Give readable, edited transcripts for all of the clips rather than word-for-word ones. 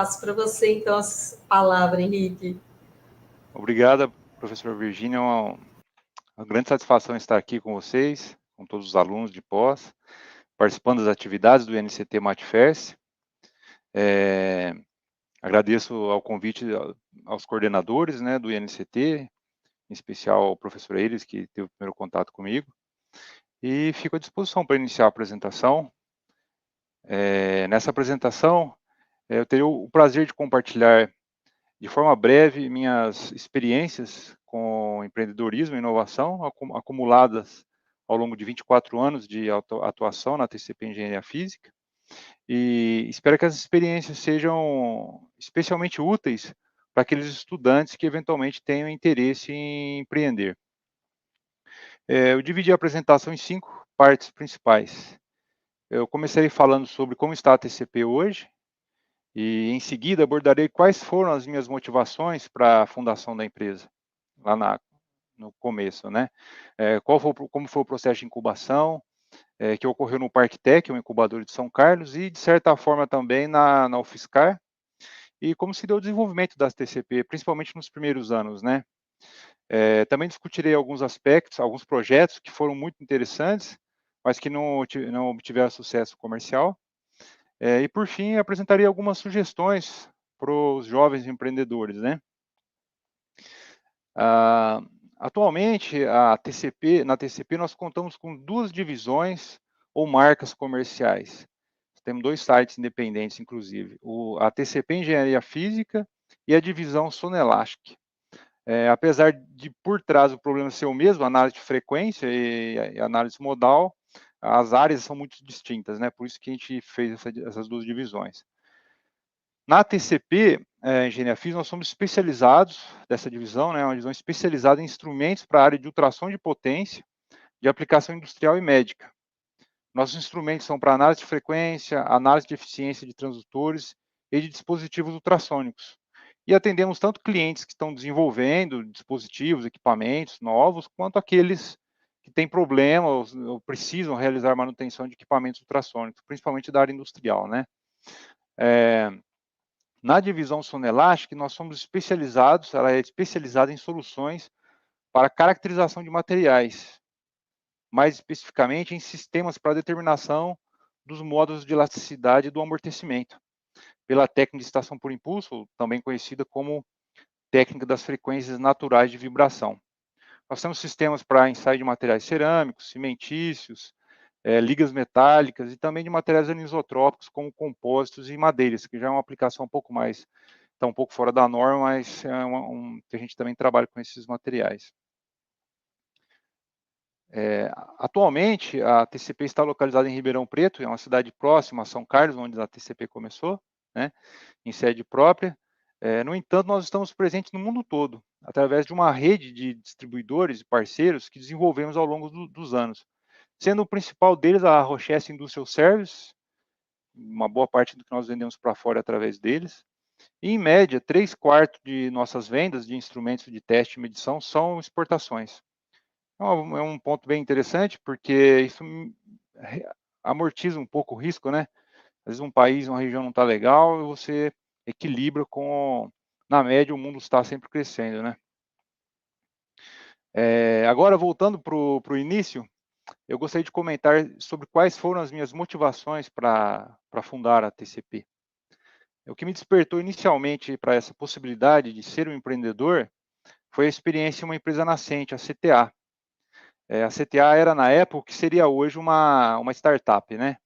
Passo para você, então, a palavra, Henrique. Obrigada, professora Virgínia. É uma grande satisfação estar aqui com vocês, com todos os alunos de pós, participando das atividades do INCT Matfers. Agradeço ao convite aos coordenadores, né, do INCT, em especial ao professor Eiris, que teve o primeiro contato comigo, e fico à disposição para iniciar a apresentação. Nessa apresentação, eu terei o prazer de compartilhar de forma breve minhas experiências com empreendedorismo e inovação acumuladas ao longo de 24 anos de atuação na TCP Engenharia Física, e espero que as experiências sejam especialmente úteis para aqueles estudantes que eventualmente tenham interesse em empreender. Eu dividi a apresentação em 5 partes principais. Eu começarei falando sobre como está a TCP hoje, e em seguida abordarei quais foram as minhas motivações para a fundação da empresa, lá no começo, né? Como foi o processo de incubação, que ocorreu no Parque Tech, o incubador de São Carlos, e de certa forma também na UFSCar, e como se deu o desenvolvimento das TCP, principalmente nos primeiros anos, né? Também discutirei alguns aspectos, alguns projetos que foram muito interessantes, mas que não obtiveram sucesso comercial. E por fim, apresentarei algumas sugestões para os jovens empreendedores, né? Atualmente, na TCP nós contamos com 2 divisões ou marcas comerciais. Temos 2 sites independentes, inclusive, a TCP Engenharia Física e a divisão Sonelastic. Apesar de, por trás, o problema ser o mesmo, análise de frequência e análise modal, as áreas são muito distintas, né? Por isso que a gente fez essas 2 divisões. Na TCP, Engenharia Física, nós somos especializados, dessa divisão, né, uma divisão especializada em instrumentos para a área de ultrassom de potência, de aplicação industrial e médica. Nossos instrumentos são para análise de frequência, análise de eficiência de transdutores e de dispositivos ultrassônicos. E atendemos tanto clientes que estão desenvolvendo dispositivos, equipamentos novos, quanto aqueles que têm problemas ou precisam realizar manutenção de equipamentos ultrassônicos, principalmente da área industrial, né? Na divisão Sonelastic, nós somos especializados, ela é especializada em soluções para caracterização de materiais, mais especificamente em sistemas para determinação dos modos de elasticidade do amortecimento, pela técnica de estação por impulso, também conhecida como técnica das frequências naturais de vibração. Nós temos sistemas para ensaio de materiais cerâmicos, cimentícios, ligas metálicas e também de materiais anisotrópicos, como compósitos e madeiras, que já é uma aplicação um pouco mais, está um pouco fora da norma, mas que a gente também trabalha com esses materiais. Atualmente, a TCP está localizada em Ribeirão Preto, é uma cidade próxima a São Carlos, onde a TCP começou, né, em sede própria. No entanto, nós estamos presentes no mundo todo, através de uma rede de distribuidores e parceiros que desenvolvemos ao longo dos anos, sendo o principal deles a Rochesse Industrial Service, uma boa parte do que nós vendemos para fora através deles. E, em média, 3/4 de nossas vendas de instrumentos de teste e medição são exportações. É um ponto bem interessante, porque isso amortiza um pouco o risco, né? Às vezes um país, uma região não está legal, e você equilibra com, na média, o mundo está sempre crescendo, né? Agora, voltando para o início, eu gostaria de comentar sobre quais foram as minhas motivações para fundar a TCP. O que me despertou inicialmente para essa possibilidade de ser um empreendedor foi a experiência em uma empresa nascente, a CTA. A CTA era, na época, o que seria hoje uma startup, né?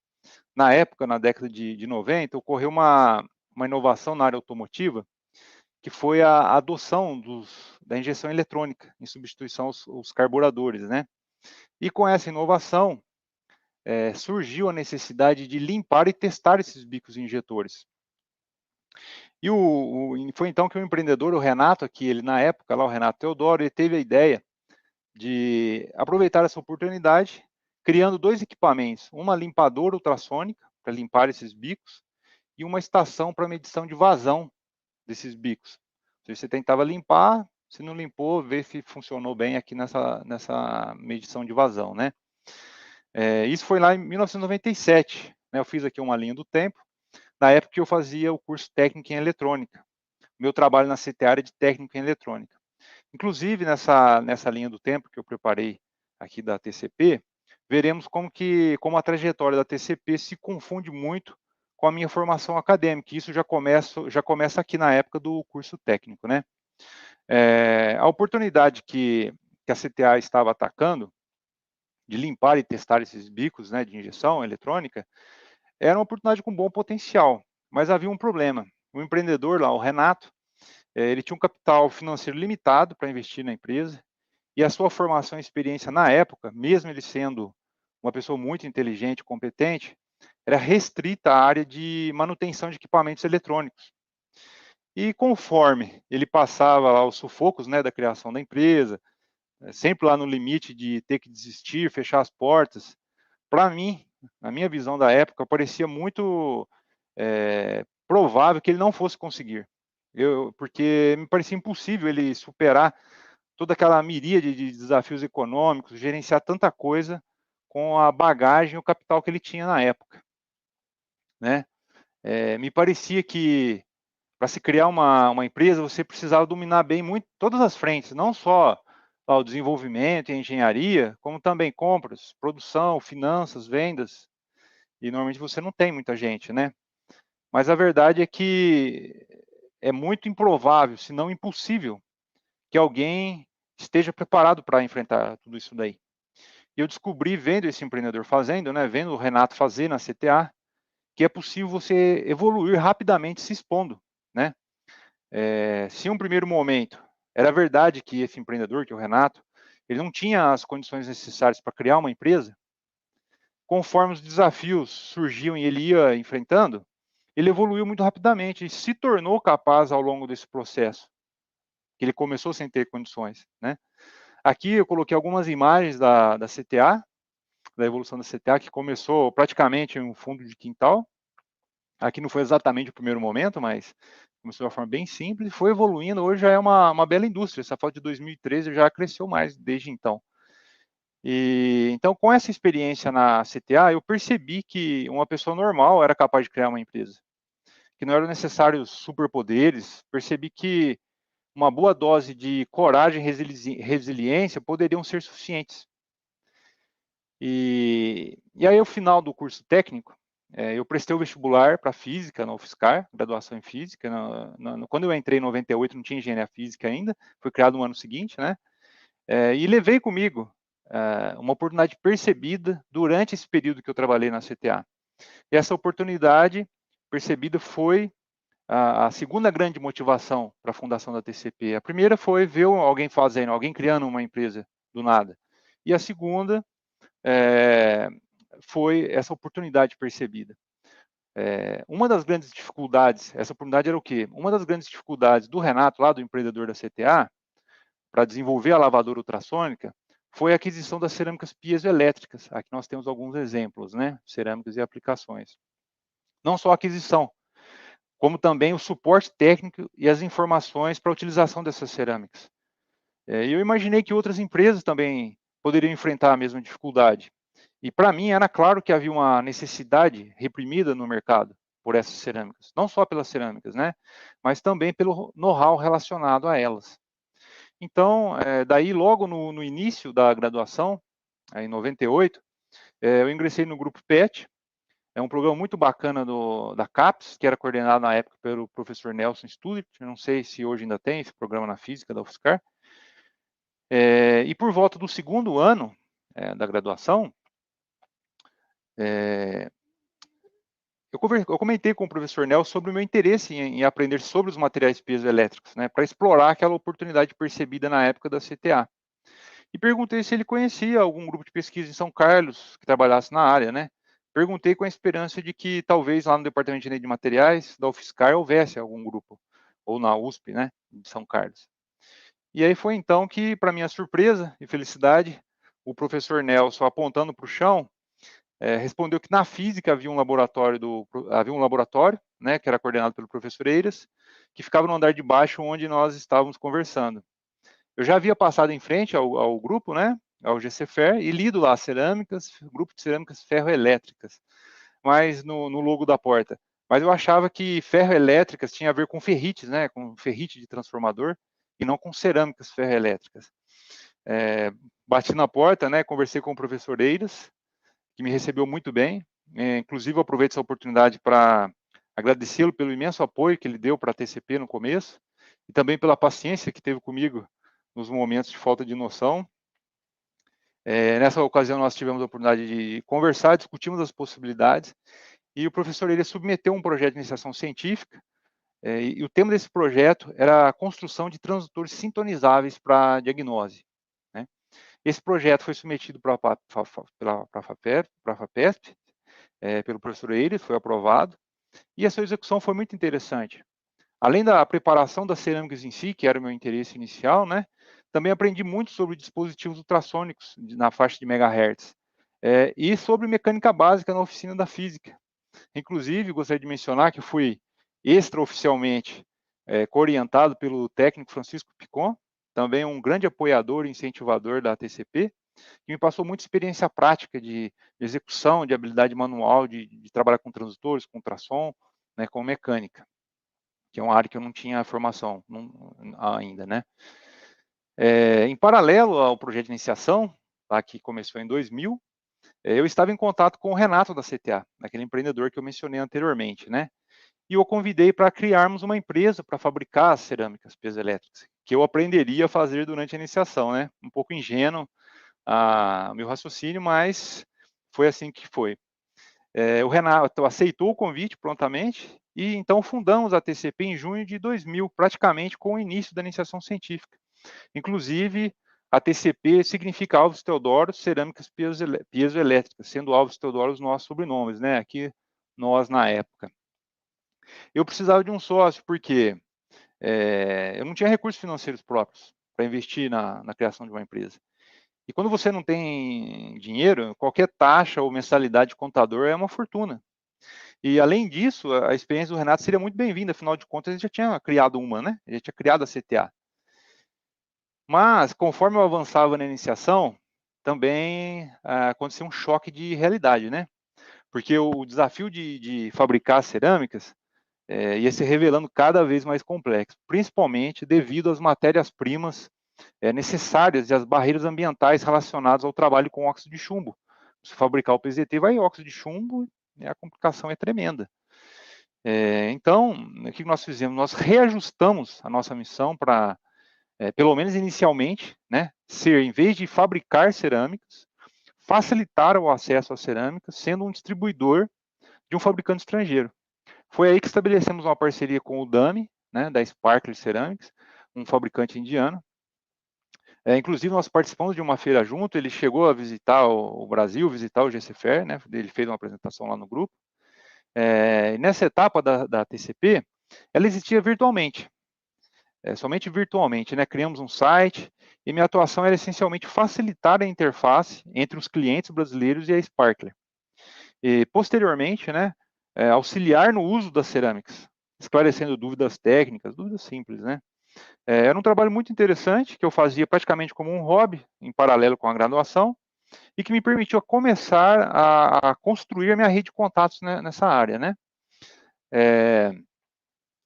Na época, na década de 90, ocorreu uma inovação na área automotiva, que foi a adoção da injeção eletrônica, em substituição aos carburadores, né? E com essa inovação, surgiu a necessidade de limpar e testar esses bicos injetores. E foi então que o empreendedor, o Renato, aqui, ele na época, lá o Renato Teodoro, ele teve a ideia de aproveitar essa oportunidade, criando 2 equipamentos, uma limpadora ultrassônica, para limpar esses bicos, e uma estação para medição de vazão desses bicos. Se você tentava limpar, se não limpou, ver se funcionou bem aqui nessa medição de vazão, né? Isso foi lá em 1997, né? Eu fiz aqui uma linha do tempo. na época que eu fazia o curso técnico em eletrônica. Meu trabalho na CTA era de técnico em eletrônica. Inclusive, nessa linha do tempo que eu preparei aqui da TCP, veremos como a trajetória da TCP se confunde muito com a minha formação acadêmica. Isso já começa aqui na época do curso técnico, né? A oportunidade que a CTA estava atacando de limpar e testar esses bicos, né, de injeção eletrônica, era uma oportunidade com bom potencial, mas havia um problema. O empreendedor lá, o Renato, ele tinha um capital financeiro limitado para investir na empresa, e a sua formação e experiência na época, mesmo ele sendo uma pessoa muito inteligente e competente, era restrita à área de manutenção de equipamentos eletrônicos. E conforme ele passava lá os sufocos, né, da criação da empresa, sempre lá no limite de ter que desistir, fechar as portas, para mim, na minha visão da época, parecia muito provável que ele não fosse conseguir. Porque me parecia impossível ele superar toda aquela miríade de desafios econômicos, gerenciar tanta coisa com a bagagem e o capital que ele tinha na época, né? Me parecia que para se criar uma empresa você precisava dominar bem muito todas as frentes, não só o desenvolvimento e engenharia, como também compras, produção, finanças, vendas. E normalmente você não tem muita gente, né? Mas a verdade é que é muito improvável, se não impossível, que alguém esteja preparado para enfrentar tudo isso daí. E eu descobri, vendo esse empreendedor fazendo, né, vendo o Renato fazer na CTA, que é possível você evoluir rapidamente se expondo, né? Se em um primeiro momento era verdade que esse empreendedor, que é o Renato, ele não tinha as condições necessárias para criar uma empresa, conforme os desafios surgiam e ele ia enfrentando, ele evoluiu muito rapidamente e se tornou capaz ao longo desse processo, que ele começou sem ter condições, né? Aqui eu coloquei algumas imagens da CTA, da evolução da CTA, que começou praticamente em um fundo de quintal. Aqui não foi exatamente o primeiro momento, mas começou de uma forma bem simples, foi evoluindo, hoje já é uma bela indústria. Essa foto de 2013 já cresceu mais desde então. E então, com essa experiência na CTA, eu percebi que uma pessoa normal era capaz de criar uma empresa, que não eram necessários superpoderes. Percebi que uma boa dose de coragem e resiliência poderiam ser suficientes. E aí, ao final do curso técnico, eu prestei o vestibular para física na UFSCar, graduação em física. Quando eu entrei em 98, não tinha engenharia física ainda, foi criado no ano seguinte, né? E levei comigo uma oportunidade percebida durante esse período que eu trabalhei na CTA. E essa oportunidade percebida foi a segunda grande motivação para a fundação da TCP. A primeira foi ver alguém fazendo, alguém criando uma empresa do nada. E a segunda foi essa oportunidade percebida. Uma das grandes dificuldades, essa oportunidade era o quê? Uma das grandes dificuldades do Renato, lá do empreendedor da CTA, para desenvolver a lavadora ultrassônica, foi a aquisição das cerâmicas piezoelétricas. Aqui nós temos alguns exemplos, né? Cerâmicas e aplicações. Não só a aquisição, como também o suporte técnico e as informações para a utilização dessas cerâmicas. E eu imaginei que outras empresas também poderiam enfrentar a mesma dificuldade. E para mim era claro que havia uma necessidade reprimida no mercado por essas cerâmicas, não só pelas cerâmicas, né, mas também pelo know-how relacionado a elas. Então, daí logo no início da graduação, em 98, eu ingressei no grupo PET, é um programa muito bacana da CAPES, que era coordenado na época pelo professor Nelson Studert, não sei se hoje ainda tem esse programa na física da UFSCar. E por volta do segundo ano da graduação, eu comentei com o professor Nelson sobre o meu interesse em aprender sobre os materiais piezoelétricos, né, para explorar aquela oportunidade percebida na época da CTA. E perguntei se ele conhecia algum grupo de pesquisa em São Carlos que trabalhasse na área, né? Perguntei com a esperança de que talvez lá no Departamento de Engenharia de Materiais da UFSCar houvesse algum grupo, ou na USP, né, de São Carlos. E aí foi então que, para minha surpresa e felicidade, o professor Nelson, apontando para o chão, respondeu que na física havia um laboratório, né, que era coordenado pelo professor Eiras, que ficava no andar de baixo onde nós estávamos conversando. Eu já havia passado em frente ao grupo, né, ao GCFER, e lido lá cerâmicas, grupo de cerâmicas ferroelétricas, mas no logo da porta, mas eu achava que ferroelétricas tinha a ver com ferrites, né, com ferrite de transformador, e não com cerâmicas ferroelétricas. Bati na porta, né, conversei com o professor Eiras, que me recebeu muito bem. Inclusive, eu aproveito essa oportunidade para agradecê-lo pelo imenso apoio que ele deu para a TCP no começo, e também pela paciência que teve comigo nos momentos de falta de noção. Nessa ocasião, nós tivemos a oportunidade de conversar, discutimos as possibilidades, e o professor ele submeteu um projeto de iniciação científica, e o tema desse projeto era a construção de transdutores sintonizáveis para diagnose, né? Esse projeto foi submetido para a FAPESP, pelo professor Eiras, foi aprovado, e a sua execução foi muito interessante. Além da preparação das cerâmicas em si, que era o meu interesse inicial, né, também aprendi muito sobre dispositivos ultrassônicos na faixa de megahertz, e sobre mecânica básica na oficina da física. Inclusive, gostaria de mencionar que fui extraoficialmente orientado pelo técnico Francisco Picon, também um grande apoiador e incentivador da TCP, que me passou muita experiência prática de execução, de habilidade manual, de trabalhar com transdutores, com ultrassom, né, com mecânica, que é uma área que eu não tinha formação ainda, né. Em paralelo ao projeto de iniciação, tá, que começou em 2000, eu estava em contato com o Renato da CTA, aquele empreendedor que eu mencionei anteriormente, né, e eu o convidei para criarmos uma empresa para fabricar as cerâmicas piezoelétricas, que eu aprenderia a fazer durante a iniciação, né, um pouco ingênuo, o meu raciocínio, mas foi assim que foi. O Renato aceitou o convite prontamente, e então fundamos a TCP em junho de 2000, praticamente com o início da iniciação científica. Inclusive, a TCP significa Alves Teodoros Cerâmicas Piezoelétricas, sendo Alves Teodoros nossos sobrenomes, né? Aqui, nós na época. Eu precisava de um sócio, porque eu não tinha recursos financeiros próprios para investir na criação de uma empresa. E quando você não tem dinheiro, qualquer taxa ou mensalidade de contador é uma fortuna. E, além disso, a experiência do Renato seria muito bem-vinda, afinal de contas, ele já tinha criado uma, né? Ele já tinha criado a CTA. Mas, conforme eu avançava na iniciação, também aconteceu um choque de realidade, né? Porque o desafio de fabricar cerâmicas ia se revelando cada vez mais complexo, principalmente devido às matérias-primas necessárias e às barreiras ambientais relacionadas ao trabalho com óxido de chumbo. Se fabricar o PZT, vai óxido de chumbo e a complicação é tremenda. Então, o que nós fizemos? Nós reajustamos a nossa missão para, pelo menos inicialmente, né, ser, em vez de fabricar cerâmicas, facilitar o acesso às cerâmicas, sendo um distribuidor de um fabricante estrangeiro. Foi aí que estabelecemos uma parceria com o Dami, né, da Sparkler Ceramics, um fabricante indiano. Inclusive, nós participamos de uma feira junto, ele chegou a visitar o Brasil, visitar o GCFair, né, ele fez uma apresentação lá no grupo. Nessa etapa da TCP, ela existia virtualmente, somente virtualmente, né? Criamos um site e minha atuação era essencialmente facilitar a interface entre os clientes brasileiros e a Sparkler. E, posteriormente, né, auxiliar no uso das cerâmicas, esclarecendo dúvidas técnicas, dúvidas simples, né? Era um trabalho muito interessante, que eu fazia praticamente como um hobby, em paralelo com a graduação, e que me permitiu começar a construir a minha rede de contatos, né, nessa área, né?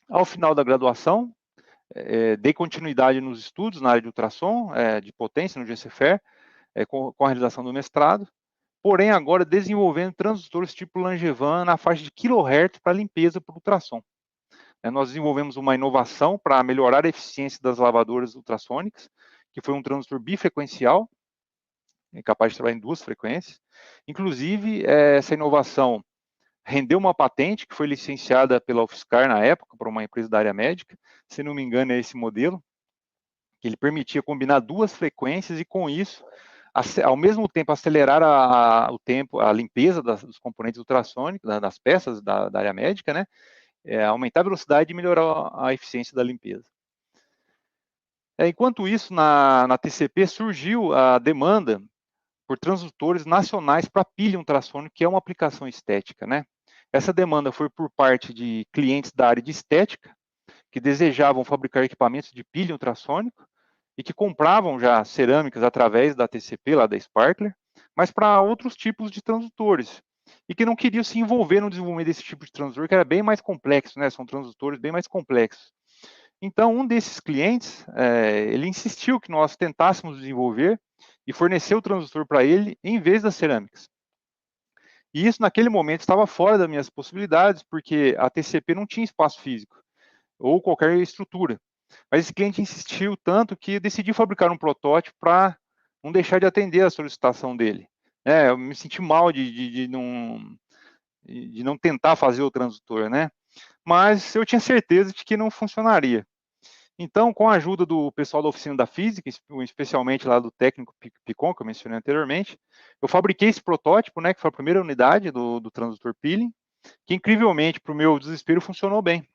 Ao final da graduação, dei continuidade nos estudos na área de ultrassom, de potência no GCFair, com a realização do mestrado, porém agora desenvolvendo transdutores tipo Langevin na faixa de kHz para limpeza por ultrassom. Nós desenvolvemos uma inovação para melhorar a eficiência das lavadoras ultrassônicas, que foi um transdutor bifrequencial, capaz de trabalhar em 2 frequências. Inclusive, essa inovação rendeu uma patente que foi licenciada pela UFSCar na época, para uma empresa da área médica, se não me engano é esse modelo, que ele permitia combinar 2 frequências e, com isso, ao mesmo tempo acelerar a limpeza dos componentes ultrassônicos, das peças da área médica, né? Aumentar a velocidade e melhorar a eficiência da limpeza. Enquanto isso, na TCP surgiu a demanda por transdutores nacionais para pilha ultrassônica, que é uma aplicação estética, né? Essa demanda foi por parte de clientes da área de estética, que desejavam fabricar equipamentos de pilha ultrassônico e que compravam já cerâmicas através da TCP, lá da Sparkler, mas para outros tipos de transdutores, e que não queriam se envolver no desenvolvimento desse tipo de transdutor, que era bem mais complexo, né? São transdutores bem mais complexos. Então, um desses clientes, ele insistiu que nós tentássemos desenvolver e fornecer o transdutor para ele em vez das cerâmicas. E isso, naquele momento, estava fora das minhas possibilidades, porque a TCP não tinha espaço físico ou qualquer estrutura. Mas esse cliente insistiu tanto que decidi fabricar um protótipo para não deixar de atender a solicitação dele. Eu me senti mal de não tentar fazer o transdutor, né? Mas eu tinha certeza de que não funcionaria. Então, com a ajuda do pessoal da oficina da física, especialmente lá do técnico Picon, que eu mencionei anteriormente, eu fabriquei esse protótipo, né, que foi a primeira unidade do transdutor peeling, que incrivelmente, para o meu desespero, funcionou bem.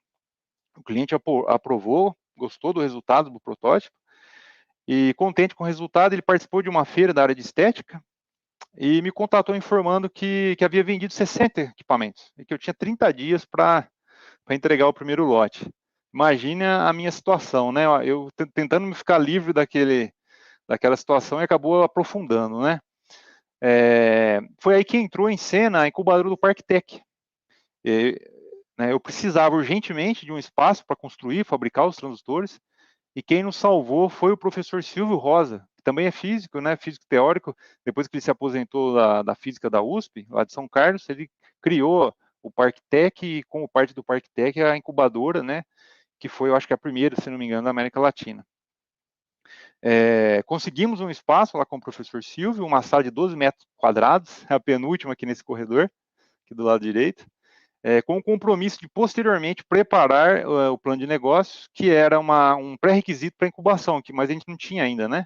O cliente aprovou, gostou do resultado do protótipo, e contente com o resultado, ele participou de uma feira da área de estética e me contatou informando que havia vendido 60 equipamentos e que eu tinha 30 dias para entregar o primeiro lote. Imagina a minha situação, né? Eu tentando me ficar livre daquela situação e acabou aprofundando, né? Foi aí que entrou em cena a incubadora do ParkTech. Eu precisava urgentemente de um espaço para construir, fabricar os transdutores, e quem nos salvou foi o professor Silvio Rosa, que também é físico, né? Físico teórico. Depois que ele se aposentou da física da USP, lá de São Carlos, ele criou o ParkTech e, como parte do ParkTech, a incubadora, né? Que foi, eu acho que a primeira, se não me engano, da América Latina. Conseguimos um espaço lá com o professor Silvio, uma sala de 12 metros quadrados, a penúltima aqui nesse corredor, aqui do lado direito, com o compromisso de posteriormente preparar o plano de negócios, que era um pré-requisito para incubação, mas a gente não tinha ainda, né?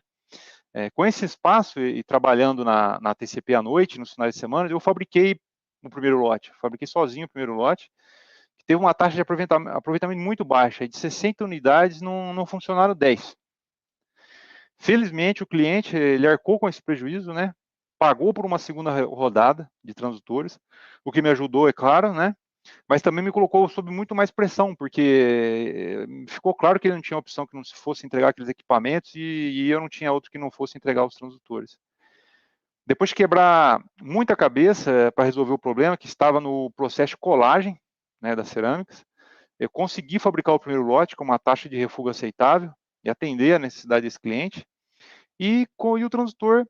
Com esse espaço e trabalhando na TCP à noite, nos finais de semana, eu fabriquei o primeiro lote, fabriquei sozinho o primeiro lote, que teve uma taxa de aproveitamento muito baixa, de 60 unidades não funcionaram 10. Felizmente, o cliente ele arcou com esse prejuízo, né? Pagou por uma segunda rodada de transdutores, o que me ajudou, é claro, né? Mas também me colocou sob muito mais pressão, porque ficou claro que ele não tinha opção que não se fosse entregar aqueles equipamentos e eu não tinha outro que não fosse entregar os transdutores. Depois de quebrar muita cabeça para resolver o problema, que estava no processo de colagem, né, das cerâmicas, eu consegui fabricar o primeiro lote com uma taxa de refugo aceitável e atender a necessidade desse cliente. E o transdutor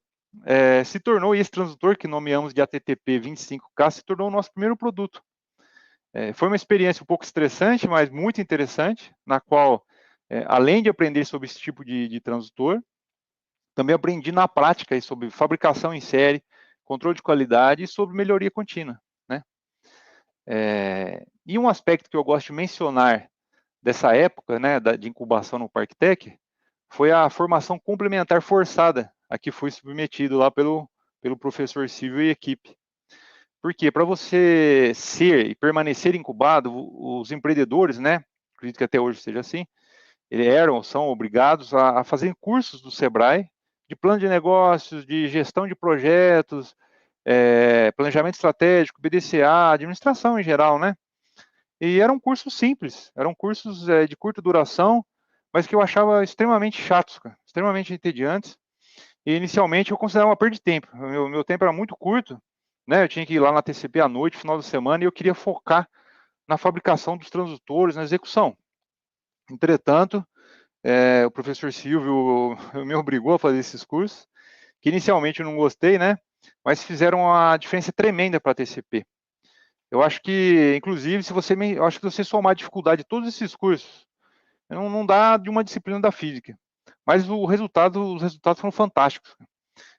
se tornou, esse transdutor que nomeamos de ATTP 25K, se tornou o nosso primeiro produto. Foi uma experiência um pouco estressante, mas muito interessante, na qual, além de aprender sobre esse tipo de transdutor, também aprendi na prática sobre fabricação em série, controle de qualidade e sobre melhoria contínua, né? E um aspecto que eu gosto de mencionar dessa época, né, de incubação no ParkTech, foi a formação complementar forçada a que fui submetido lá pelo professor Silvio e equipe. Porque para você ser e permanecer incubado, os empreendedores, né, acredito que até hoje seja assim, são obrigados a fazer cursos do Sebrae de plano de negócios, de gestão de projetos, planejamento estratégico, BDCA, administração em geral, né? E eram cursos simples, eram cursos de curta duração, mas que eu achava extremamente chatos, cara, extremamente entediantes. E inicialmente eu considerava uma perda de tempo. Meu tempo era muito curto, né? Eu tinha que ir lá na TCP à noite, final de semana, e eu queria focar na fabricação dos transdutores, na execução. Entretanto, o professor Silvio me obrigou a fazer esses cursos, que inicialmente eu não gostei, né? Mas fizeram uma diferença tremenda para a TCP. Eu acho que, inclusive, eu acho que você somar a dificuldade de todos esses cursos, não dá de uma disciplina da física. Mas os resultados foram fantásticos.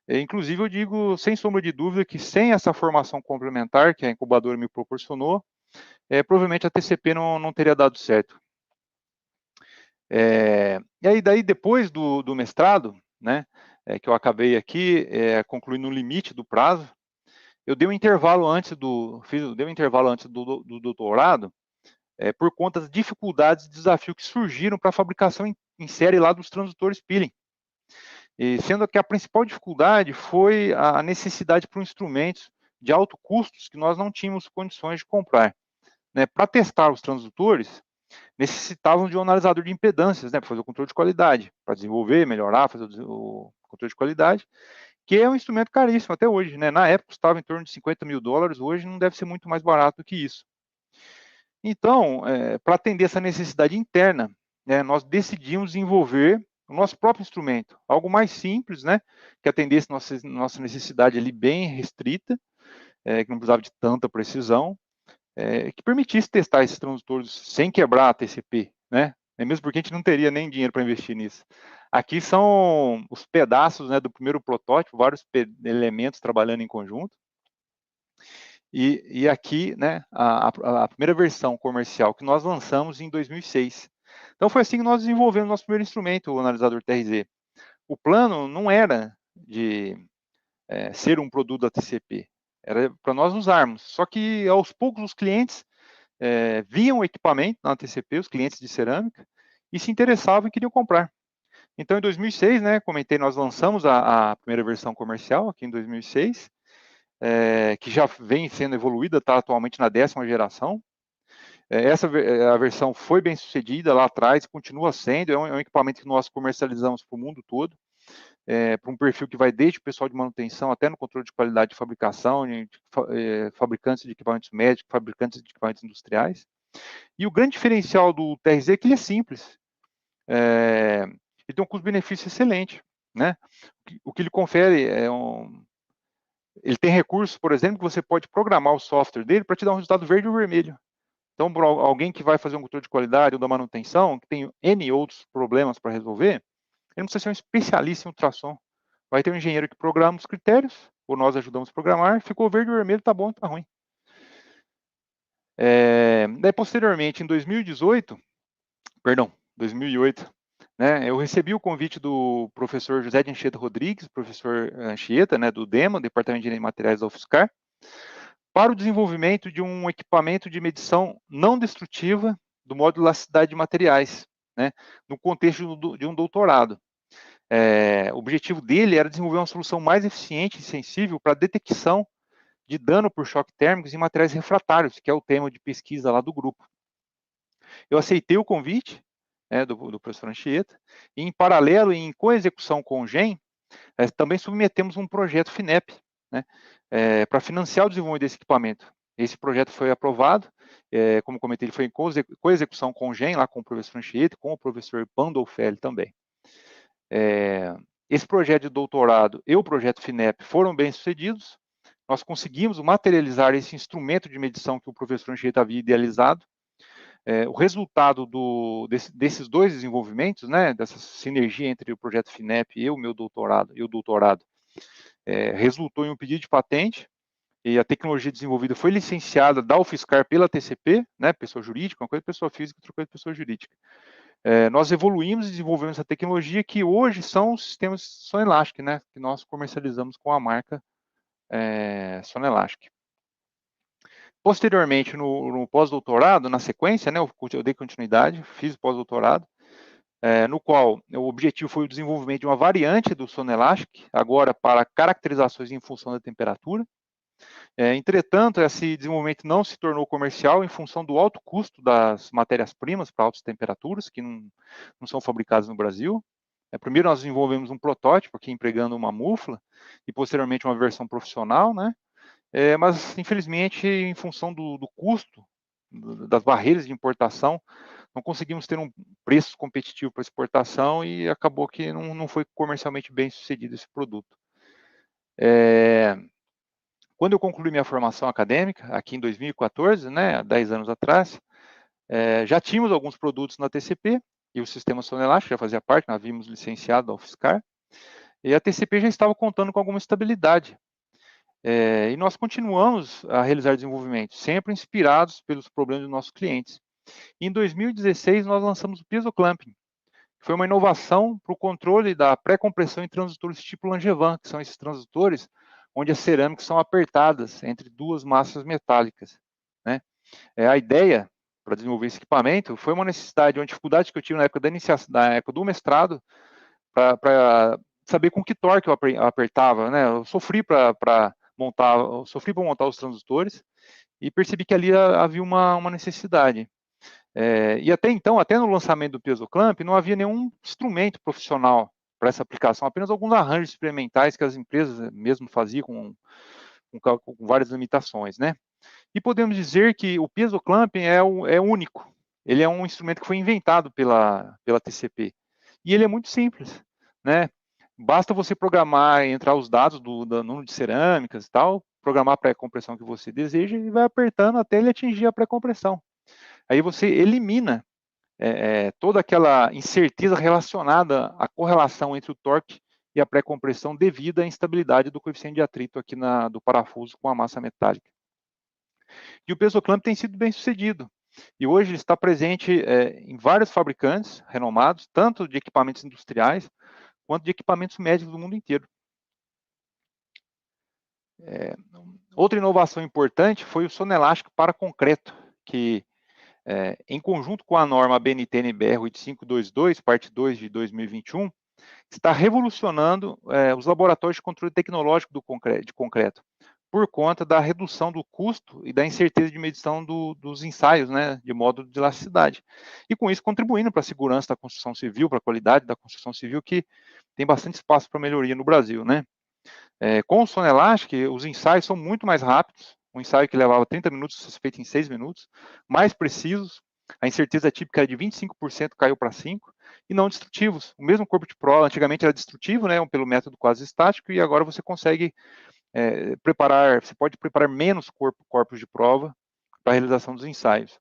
Inclusive, eu digo, sem sombra de dúvida, que sem essa formação complementar que a incubadora me proporcionou, provavelmente a TCP não teria dado certo. E aí, daí, depois do mestrado, né, que eu acabei aqui concluindo no limite do prazo, eu dei um intervalo antes do doutorado, por conta das dificuldades e desafios que surgiram para a fabricação em série lá dos transdutores peeling. E sendo que a principal dificuldade foi a necessidade para instrumentos de alto custos que nós não tínhamos condições de comprar. Né? Para testar os transdutores, necessitavam de um analisador de impedâncias, né, para fazer o controle de qualidade, para desenvolver, melhorar, fazer o controle de qualidade, que é um instrumento caríssimo até hoje, né? Na época custava em torno de $50 mil, hoje não deve ser muito mais barato do que isso. Então, para atender essa necessidade interna, né, nós decidimos desenvolver o nosso próprio instrumento, algo mais simples, né, que atendesse nossa necessidade ali bem restrita, que não precisava de tanta precisão, que permitisse testar esses transdutores sem quebrar a TCP, né? Mesmo porque a gente não teria nem dinheiro para investir nisso. Aqui são os pedaços, né, do primeiro protótipo, vários elementos trabalhando em conjunto. E aqui, né, a primeira versão comercial que nós lançamos em 2006. Então foi assim que nós desenvolvemos nosso primeiro instrumento, o analisador TRZ. O plano não era de ser um produto da TCP, era para nós usarmos. Só que aos poucos os clientes viam o equipamento na TCP, os clientes de cerâmica, e se interessavam e queriam comprar. Então, em 2006, né, comentei, nós lançamos a primeira versão comercial aqui em 2006, que já vem sendo evoluída, está atualmente na 10ª geração. A versão foi bem sucedida lá atrás, continua sendo, é um equipamento que nós comercializamos para o mundo todo, para um perfil que vai desde o pessoal de manutenção até no controle de qualidade de fabricação, fabricantes de equipamentos médicos, fabricantes de equipamentos industriais. E o grande diferencial do TRZ é que ele é simples. Ele tem um custo-benefício excelente, né? O que ele confere ele tem recursos, por exemplo, que você pode programar o software dele para te dar um resultado verde ou vermelho. Então, para alguém que vai fazer um controle de qualidade ou da manutenção, que tem N outros problemas para resolver, ele não precisa ser um especialista em ultrassom. Vai ter um engenheiro que programa os critérios, ou nós ajudamos a programar, ficou verde ou vermelho, tá bom, tá ruim. Daí, posteriormente, em 2008, né, eu recebi o convite do professor José de Anchieta Rodrigues, professor Anchieta, né, do DEMA, Departamento de Engenharia de Materiais da UFSCar, para o desenvolvimento de um equipamento de medição não destrutiva do módulo de elasticidade de materiais, né, no contexto de um doutorado. O objetivo dele era desenvolver uma solução mais eficiente e sensível para a detecção de dano por choque térmicos em materiais refratários, que é o tema de pesquisa lá do grupo. Eu aceitei o convite do professor Anchieta, e em paralelo, em coexecução com o GEM, também submetemos um projeto FINEP, né, para financiar o desenvolvimento desse equipamento. Esse projeto foi aprovado, como comentei, ele foi em coexecução com o GEM, lá com o professor Anchieta, com o professor Pandolfelli também. Esse projeto de doutorado e o projeto FINEP foram bem sucedidos, nós conseguimos materializar esse instrumento de medição que o professor Anchieta havia idealizado. O resultado desses dois desenvolvimentos, né, dessa sinergia entre o projeto FINEP e o meu doutorado, resultou em um pedido de patente, e a tecnologia desenvolvida foi licenciada da UFSCar pela TCP, né, pessoa jurídica, uma coisa de pessoa física, outra coisa de pessoa jurídica. Nós evoluímos e desenvolvemos essa tecnologia que hoje são os sistemas Sonelastic, né, que nós comercializamos com a marca Sonelastic. Posteriormente, no pós-doutorado, na sequência, né, eu dei continuidade, fiz o pós-doutorado, no qual o objetivo foi o desenvolvimento de uma variante do Sonelastic, agora para caracterizações em função da temperatura. Entretanto, esse desenvolvimento não se tornou comercial em função do alto custo das matérias-primas para altas temperaturas, que não são fabricadas no Brasil. Primeiro nós desenvolvemos um protótipo aqui empregando uma mufla, e posteriormente uma versão profissional, né? Mas, infelizmente, em função do custo, das barreiras de importação, não conseguimos ter um preço competitivo para exportação e acabou que não foi comercialmente bem sucedido esse produto. Quando eu concluí minha formação acadêmica, aqui em 2014, né, 10 anos atrás, já tínhamos alguns produtos na TCP, e o sistema Sonelastic já fazia parte, nós havíamos licenciado da UFSCar, e a TCP já estava contando com alguma estabilidade. E nós continuamos a realizar desenvolvimento, sempre inspirados pelos problemas dos nossos clientes. Em 2016, nós lançamos o Piso Clamping, que foi uma inovação para o controle da pré-compressão em transdutores tipo Langevin, que são esses transdutores onde as cerâmicas são apertadas entre duas massas metálicas, né? A ideia para desenvolver esse equipamento foi uma necessidade, uma dificuldade que eu tive na época da época do mestrado, para saber com que torque eu apertava, né? Eu sofri para montar os transdutores e percebi que ali havia uma necessidade. E até então, até no lançamento do Piso Clamp, não havia nenhum instrumento profissional para essa aplicação, apenas alguns arranjos experimentais que as empresas mesmo faziam com várias limitações, né? E podemos dizer que o peso clamping é único. Ele é um instrumento que foi inventado pela TCP. E ele é muito simples, né? Basta você programar, entrar os dados do número de cerâmicas e tal, programar a pré-compressão que você deseja e vai apertando até ele atingir a pré-compressão. Aí você elimina toda aquela incerteza relacionada à correlação entre o torque e a pré-compressão devido à instabilidade do coeficiente de atrito aqui do parafuso com a massa metálica. E o Pesoclamp tem sido bem sucedido. E hoje ele está presente em vários fabricantes renomados, tanto de equipamentos industriais, quanto de equipamentos médicos do mundo inteiro. Outra inovação importante foi o sonelástico para concreto, que em conjunto com a norma BNT-NBR 8522, parte 2 de 2021, está revolucionando os laboratórios de controle tecnológico de concreto, por conta da redução do custo e da incerteza de medição dos ensaios, né, de módulo de elasticidade. E com isso contribuindo para a segurança da construção civil, para a qualidade da construção civil, que tem bastante espaço para melhoria no Brasil, né? Com o Sonelastic, os ensaios são muito mais rápidos, um ensaio que levava 30 minutos é feito em 6 minutos, mais precisos, a incerteza típica era de 25%, caiu para 5%, e não destrutivos. O mesmo corpo de prova, antigamente era destrutivo, né, pelo método quase estático, e agora você consegue você pode preparar menos corpos de prova para a realização dos ensaios.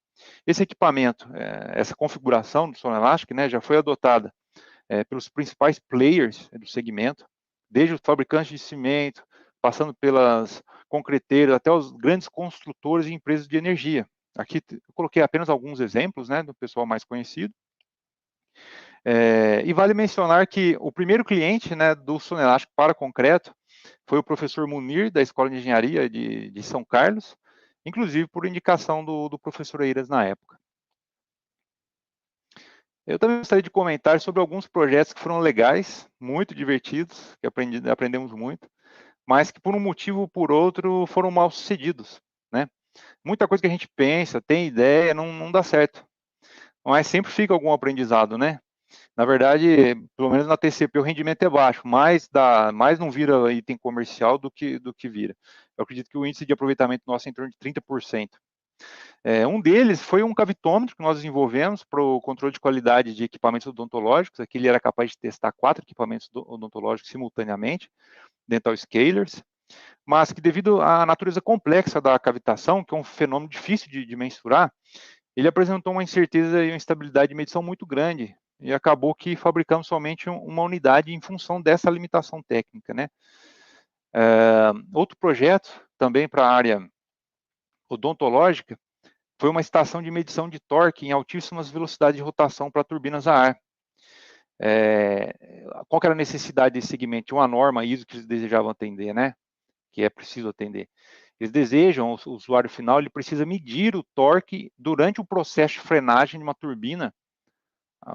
Esse equipamento, essa configuração do Sonelastic, né, já foi adotada pelos principais players do segmento, desde os fabricantes de cimento, passando pelas concreteiras, até os grandes construtores e empresas de energia. Aqui eu coloquei apenas alguns exemplos, né, do pessoal mais conhecido. E vale mencionar que o primeiro cliente, né, do Sonelastic para concreto foi o professor Munir, da Escola de Engenharia de São Carlos, inclusive por indicação do professor Eiras na época. Eu também gostaria de comentar sobre alguns projetos que foram legais, muito divertidos, que aprendemos muito, mas que por um motivo ou por outro foram mal sucedidos, né? Muita coisa que a gente pensa, tem ideia, não dá certo. Mas sempre fica algum aprendizado, né? Na verdade, pelo menos na TCP o rendimento é baixo, mais não vira item comercial do que vira. Eu acredito que o índice de aproveitamento nosso é em torno de 30%. Um deles foi um cavitômetro que nós desenvolvemos para o controle de qualidade de equipamentos odontológicos. Aqui ele era capaz de testar 4 equipamentos odontológicos simultaneamente, dental scalers, mas que devido à natureza complexa da cavitação, que é um fenômeno difícil de mensurar, ele apresentou uma incerteza e uma instabilidade de medição muito grande, e acabou que fabricamos somente uma unidade em função dessa limitação técnica, né? Outro projeto, também para a área odontológica, foi uma estação de medição de torque em altíssimas velocidades de rotação para turbinas a ar. Qual que era a necessidade desse segmento? Uma norma ISO que eles desejavam atender, né? Que é preciso atender. Eles desejam, o usuário final, ele precisa medir o torque durante o processo de frenagem de uma turbina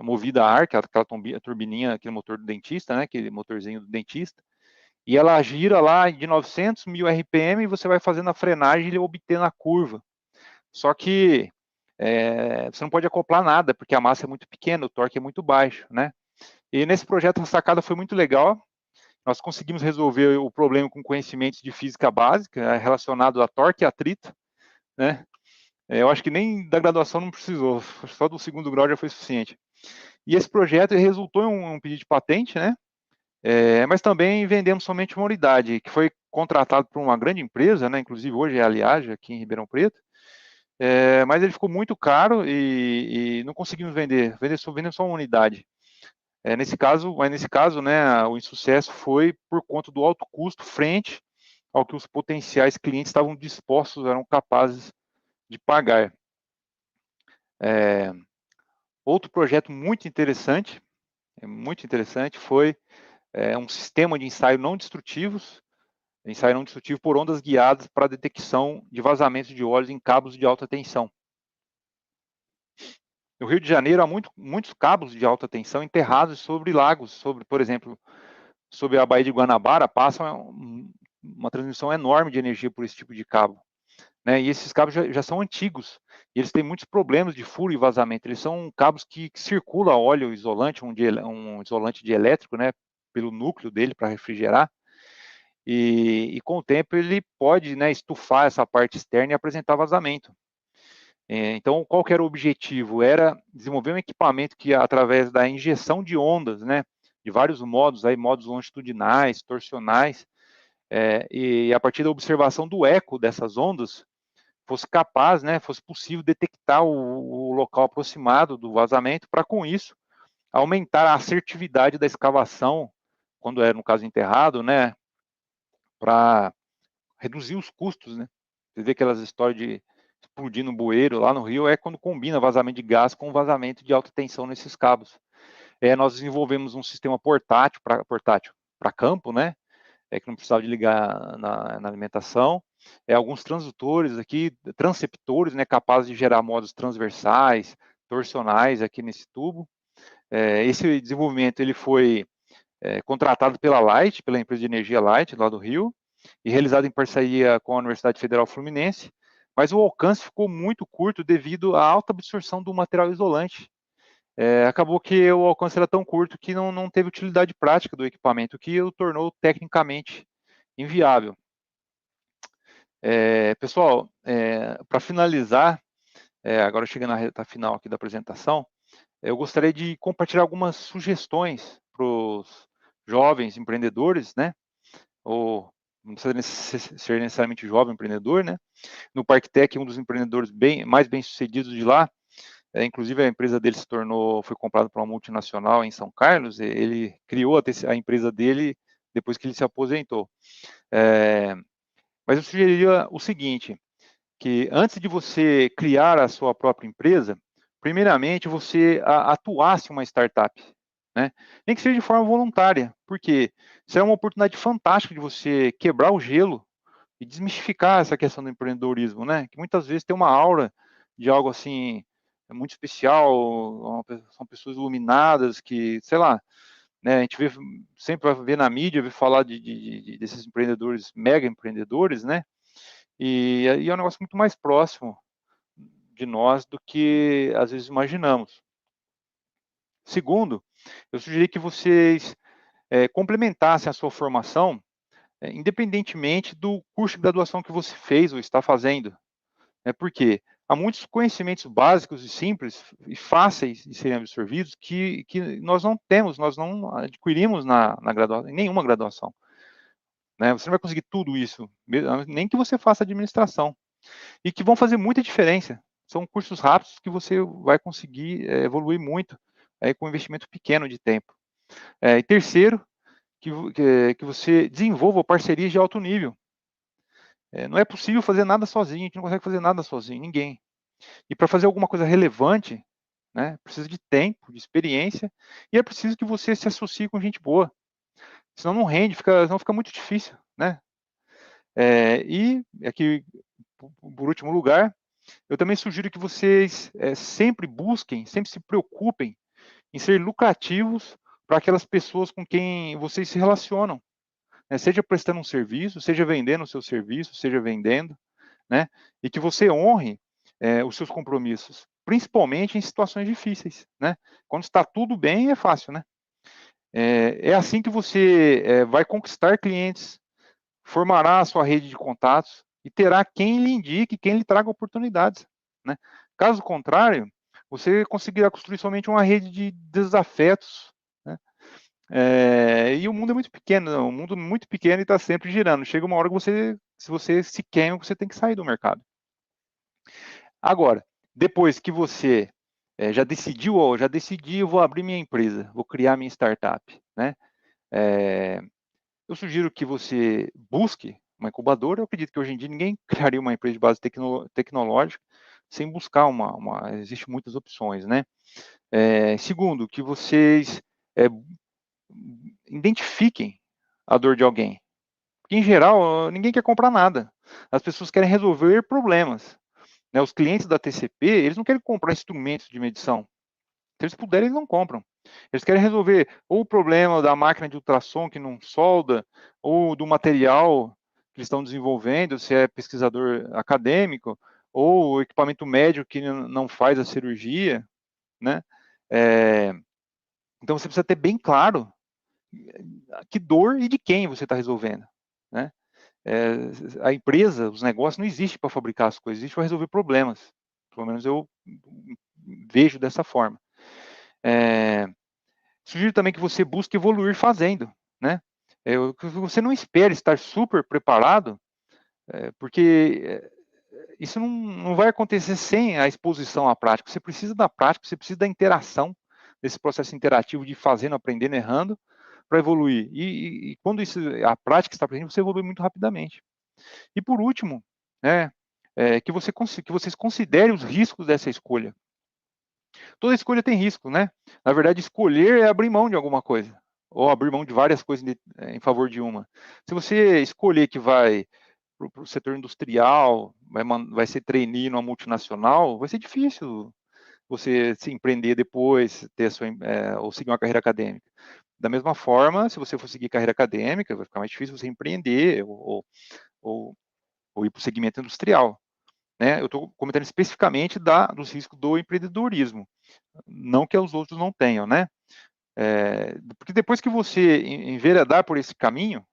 movida a ar, que é aquela turbininha, aquele motor do dentista, né? Aquele motorzinho do dentista. E ela gira lá de 900 mil RPM e você vai fazendo a frenagem e obtendo a curva. Só que você não pode acoplar nada, porque a massa é muito pequena, o torque é muito baixo, né? E nesse projeto a sacada foi muito legal. Nós conseguimos resolver o problema com conhecimentos de física básica relacionado a torque e atrito, né? Eu acho que nem da graduação não precisou, só do segundo grau já foi suficiente. E esse projeto resultou em um pedido de patente, né? Mas também vendemos somente uma unidade, que foi contratado por uma grande empresa, né? Inclusive hoje é a Aliage, aqui em Ribeirão Preto. Mas ele ficou muito caro e não conseguimos vendemos só uma unidade. Nesse caso, né, o insucesso foi por conta do alto custo frente ao que os potenciais clientes estavam dispostos, eram capazes de pagar. Outro projeto muito interessante foi um sistema de ensaio não destrutivo por ondas guiadas para a detecção de vazamentos de óleos em cabos de alta tensão. No Rio de Janeiro, há muitos cabos de alta tensão enterrados sobre lagos, por exemplo, sobre a Baía de Guanabara, passa uma transmissão enorme de energia por esse tipo de cabo. Né? E esses cabos já são antigos, e eles têm muitos problemas de furo e vazamento. Eles são cabos que circula óleo isolante, um isolante de elétrico, né, pelo núcleo dele para refrigerar, e com o tempo ele pode, né, estufar essa parte externa e apresentar vazamento. Então, qual que era o objetivo? Era desenvolver um equipamento que, através da injeção de ondas, né, de vários modos, aí, modos longitudinais, torsionais, e a partir da observação do eco dessas ondas, fosse capaz, né, fosse possível detectar o local aproximado do vazamento, para, com isso, aumentar a assertividade da escavação, quando é, no caso, enterrado, né, para reduzir os custos, né. Você vê aquelas histórias de explodir no bueiro lá no Rio, é quando combina vazamento de gás com vazamento de alta tensão nesses cabos. Nós desenvolvemos um sistema portátil para campo, né, que não precisava de ligar na alimentação, alguns transdutores aqui, transceptores, né, capazes de gerar modos transversais, torsionais aqui nesse tubo. Esse desenvolvimento ele foi contratado pela Light, pela empresa de energia Light, lá do Rio, e realizado em parceria com a Universidade Federal Fluminense, mas o alcance ficou muito curto devido à alta absorção do material isolante. Acabou que o alcance era tão curto que não teve utilidade prática do equipamento, o que o tornou tecnicamente inviável. Pessoal, para finalizar, agora chegando na reta final aqui da apresentação, eu gostaria de compartilhar algumas sugestões para os jovens empreendedores, né? Ou não precisa ser necessariamente jovem empreendedor, né? No ParkTech, um dos empreendedores mais bem-sucedidos de lá, inclusive a empresa dele foi comprada por uma multinacional em São Carlos, ele criou a empresa dele depois que ele se aposentou. Mas eu sugeriria o seguinte, que antes de você criar a sua própria empresa, primeiramente você atuasse em uma startup, né? Nem que seja de forma voluntária, porque isso é uma oportunidade fantástica de você quebrar o gelo e desmistificar essa questão do empreendedorismo, né? Que muitas vezes tem uma aura de algo assim muito especial, são pessoas iluminadas que, sei lá, né? A gente sempre vai ver na mídia, falar desses empreendedores, mega empreendedores, né? E é um negócio muito mais próximo de nós do que às vezes imaginamos. Segundo, eu sugeri que vocês complementassem a sua formação, independentemente do curso de graduação que você fez ou está fazendo. Porque há muitos conhecimentos básicos e simples e fáceis de serem absorvidos que nós não temos, nós não adquirimos em nenhuma graduação. Você não vai conseguir tudo isso, nem que você faça administração, e que vão fazer muita diferença. São cursos rápidos que você vai conseguir evoluir muito com um investimento pequeno de tempo. E terceiro, que você desenvolva parcerias de alto nível. Não é possível fazer nada sozinho, a gente não consegue fazer nada sozinho, ninguém. E para fazer alguma coisa relevante, né, precisa de tempo, de experiência, e é preciso que você se associe com gente boa. Senão não rende, senão fica muito difícil, né? E aqui, por último lugar, eu também sugiro que vocês sempre busquem, sempre se preocupem em ser lucrativos para aquelas pessoas com quem vocês se relacionam, né? Seja prestando um serviço, seja vendendo o seu serviço, seja vendendo, né? E que você honre os seus compromissos, principalmente em situações difíceis, né? Quando está tudo bem, é fácil, né? É assim que você vai conquistar clientes, formará a sua rede de contatos e terá quem lhe indique, quem lhe traga oportunidades, né? Caso contrário, você conseguirá construir somente uma rede de desafetos, né? E o mundo é muito pequeno, um mundo muito pequeno e está sempre girando. Chega uma hora que se você se queima, você tem que sair do mercado. Agora, depois que você já decidiu, já decidi, eu vou abrir minha empresa, vou criar minha startup, né? Eu sugiro que você busque uma incubadora. Eu acredito que hoje em dia ninguém criaria uma empresa de base tecnológica sem buscar existem muitas opções, né? Segundo, que vocês identifiquem a dor de alguém. Porque, em geral, ninguém quer comprar nada. As pessoas querem resolver problemas. Os clientes da TCP, eles não querem comprar instrumentos de medição. Se eles puderem, eles não compram. Eles querem resolver ou o problema da máquina de ultrassom que não solda, ou do material que eles estão desenvolvendo, se é pesquisador acadêmico, ou o equipamento médico que não faz a cirurgia, né? Então, você precisa ter bem claro que dor e de quem você está resolvendo, né? A empresa, os negócios não existem para fabricar as coisas, existe para resolver problemas. Pelo menos eu vejo dessa forma. Sugiro também que você busque evoluir fazendo, né? Que você não espere estar super preparado, porque isso não vai acontecer sem a exposição à prática. Você precisa da prática, você precisa da interação, desse processo interativo de fazendo, aprendendo, errando, para evoluir. E quando a prática está presente, você evolui muito rapidamente. E por último, né, que vocês considerem os riscos dessa escolha. Toda escolha tem risco, né? Na verdade, escolher é abrir mão de alguma coisa, ou abrir mão de várias coisas em favor de uma. Se você escolher que vai para o setor industrial, vai ser trainee numa multinacional, vai ser difícil você se empreender depois, ou seguir uma carreira acadêmica. Da mesma forma, se você for seguir carreira acadêmica, vai ficar mais difícil você empreender ou ir para o segmento industrial. Né? Eu estou comentando especificamente dos riscos do empreendedorismo, não que os outros não tenham, né? Porque depois que você enveredar por esse caminho,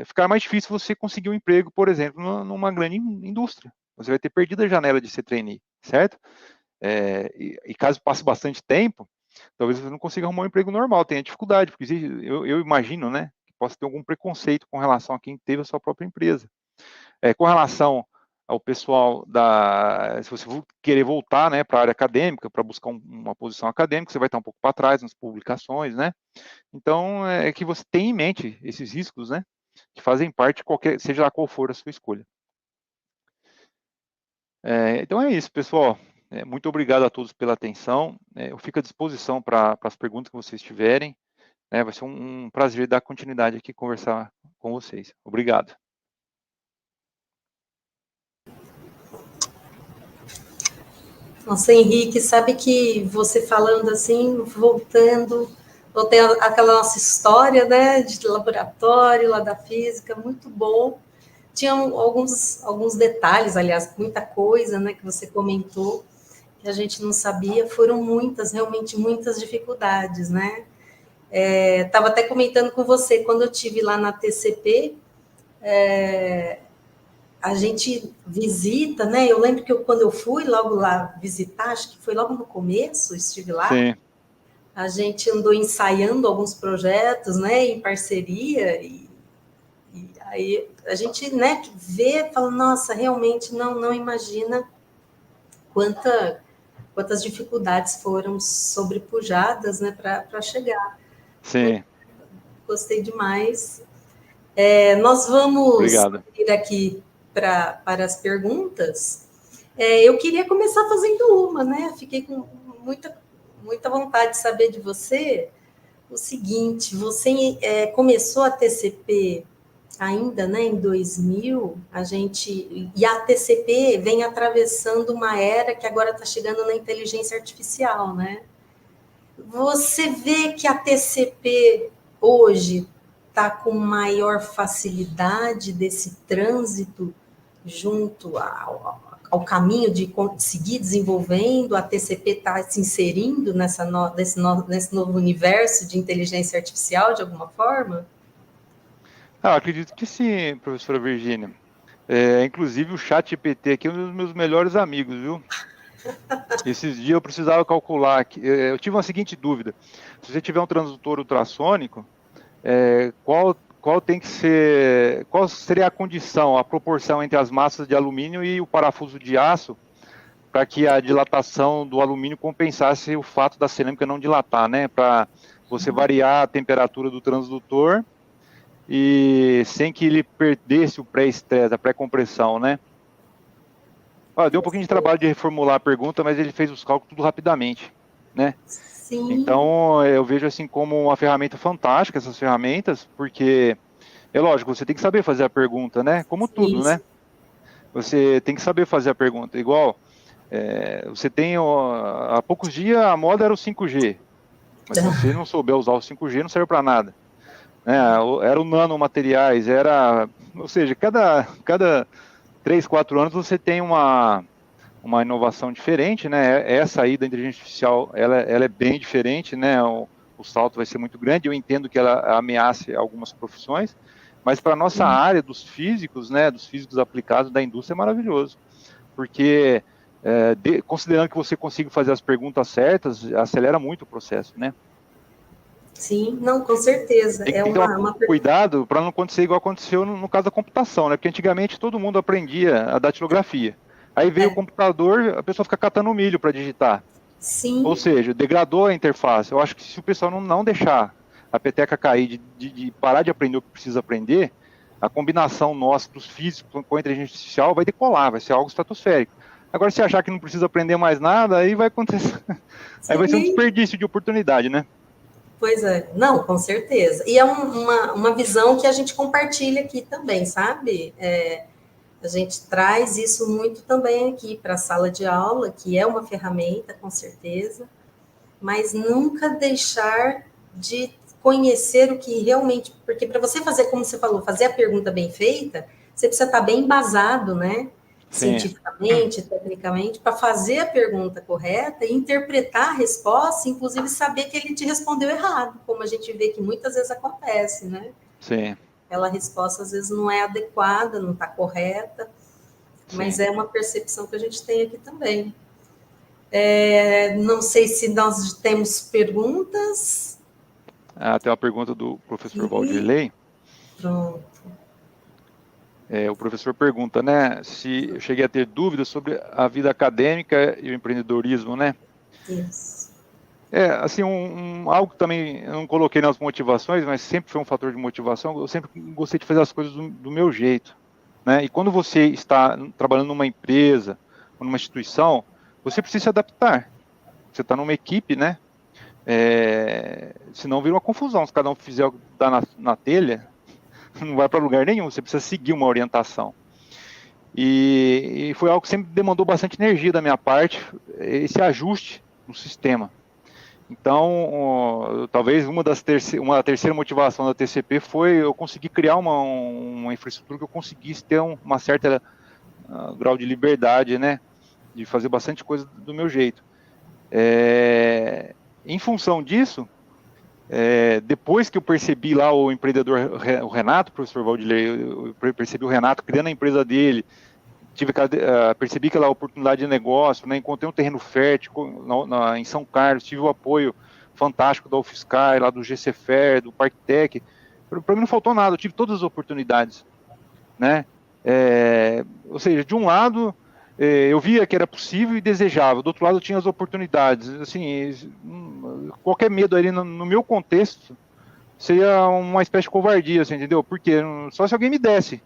ficar mais difícil você conseguir um emprego, por exemplo, numa grande indústria. Você vai ter perdido a janela de ser trainee, certo? E caso passe bastante tempo, talvez você não consiga arrumar um emprego normal, tenha dificuldade, porque eu imagino, né, que possa ter algum preconceito com relação a quem teve a sua própria empresa. Com relação ao pessoal se você querer voltar, né, para a área acadêmica, para buscar uma posição acadêmica, você vai estar um pouco para trás nas publicações, né? Então, que você tenha em mente esses riscos, né, que fazem parte, seja lá qual for a sua escolha. Então é isso, pessoal. Muito obrigado a todos pela atenção. Eu fico à disposição para as perguntas que vocês tiverem. Vai ser um prazer dar continuidade aqui, conversar com vocês. Obrigado. Nossa, Henrique, sabe que você falando assim, voltei àquela nossa história, né, de laboratório, lá da física, muito bom. Tinham alguns detalhes, aliás, muita coisa, né, que você comentou, que a gente não sabia, foram realmente muitas dificuldades, né? Estava até comentando com você, quando eu tive lá na TCP, a gente visita, né? Eu lembro que quando eu fui logo lá visitar, acho que foi logo no começo, estive lá. Sim. A gente andou ensaiando alguns projetos, né? Em parceria e aí a gente, né? Vê, fala, nossa, realmente não imagina quantas dificuldades foram sobrepujadas, né? Para chegar. Sim. Gostei demais. Nós vamos Obrigado. ir aqui para as perguntas. Eu queria começar fazendo uma, né? Fiquei com muita vontade de saber de você o seguinte: você começou a TCP ainda, né, em 2000, e a TCP vem atravessando uma era que agora está chegando na inteligência artificial, né? Você vê que a TCP hoje está com maior facilidade desse trânsito junto ao caminho de seguir desenvolvendo, a TCP está se inserindo nesse novo universo de inteligência artificial, de alguma forma? Acredito que sim, professora Virgínia. Inclusive, o ChatGPT aqui é um dos meus melhores amigos, viu? Esses dias eu precisava calcular, eu tive uma seguinte dúvida: se você tiver um transdutor ultrassônico, qual seria a condição, a proporção entre as massas de alumínio e o parafuso de aço, para que a dilatação do alumínio compensasse o fato da cerâmica não dilatar, né? Para você variar a temperatura do transdutor e sem que ele perdesse o pré-estresse, a pré-compressão, né? Deu um pouquinho de trabalho de reformular a pergunta, mas ele fez os cálculos tudo rapidamente, né? Sim. Então, eu vejo assim como uma ferramenta fantástica, essas ferramentas, porque, lógico, você tem que saber fazer a pergunta, né? Como tudo, né? Você tem que saber fazer a pergunta. Igual, você tem, há poucos dias, a moda era o 5G, mas se você não souber usar o 5G, não serve para nada. Era o nanomateriais, ou seja, cada 3, 4 anos você tem uma inovação diferente, né? Essa aí da inteligência artificial, ela é bem diferente, né? O o salto vai ser muito grande, eu entendo que ela ameace algumas profissões, mas para a nossa área dos físicos, né, dos físicos aplicados da indústria é maravilhoso, porque considerando que você consiga fazer as perguntas certas, acelera muito o processo, né? Sim, não, com certeza. Tem que ter cuidado para não acontecer igual aconteceu no caso da computação, né? Porque antigamente todo mundo aprendia a datilografia. Aí veio o computador, a pessoa fica catando milho para digitar. Sim. Ou seja, degradou a interface. Eu acho que se o pessoal não deixar a peteca cair, de parar de aprender o que precisa aprender, a combinação nossa dos físicos com a inteligência artificial vai decolar, vai ser algo estratosférico. Agora, se achar que não precisa aprender mais nada, aí vai acontecer. Aí vai ser um desperdício de oportunidade, né? Pois é, não, com certeza. E é uma visão que a gente compartilha aqui também, sabe? A gente traz isso muito também aqui para a sala de aula, que é uma ferramenta, com certeza, mas nunca deixar de conhecer o que realmente. Porque para você fazer, como você falou, fazer a pergunta bem feita, você precisa estar bem embasado, né? Sim. Cientificamente, tecnicamente, para fazer a pergunta correta e interpretar a resposta, inclusive saber que ele te respondeu errado, como a gente vê que muitas vezes acontece, né? Sim. Aquela resposta às vezes não é adequada, não está correta, mas é uma percepção que a gente tem aqui também. Não sei se nós temos perguntas. Tem uma pergunta do professor Valdirley. Pronto. O professor pergunta, né, se eu cheguei a ter dúvidas sobre a vida acadêmica e o empreendedorismo, né? Isso. Assim, algo que também eu não coloquei nas motivações, mas sempre foi um fator de motivação, eu sempre gostei de fazer as coisas do meu jeito, né? E quando você está trabalhando numa empresa, ou numa instituição, você precisa se adaptar. Você está numa equipe, né? Senão vira uma confusão, se cada um fizer o que dá na telha, não vai para lugar nenhum, você precisa seguir uma orientação. E foi algo que sempre demandou bastante energia da minha parte, esse ajuste no sistema. Então, talvez uma terceira motivação da TCP foi eu conseguir criar uma infraestrutura que eu conseguisse ter uma certa grau de liberdade, né, de fazer bastante coisa do meu jeito. Em função disso, depois que eu percebi lá o empreendedor, o Renato, o professor Valdirley, eu percebi o Renato criando a empresa dele, percebi aquela oportunidade de negócio, né, encontrei um terreno fértil em São Carlos, tive o apoio fantástico da UFSCar, lá do GCFER, do Parktec. Para mim não faltou nada, eu tive todas as oportunidades, né? Ou seja, de um lado eu via que era possível e desejável, do outro lado eu tinha as oportunidades. Assim, qualquer medo ali no meu contexto seria uma espécie de covardia, assim, entendeu? Porque só se alguém me desse.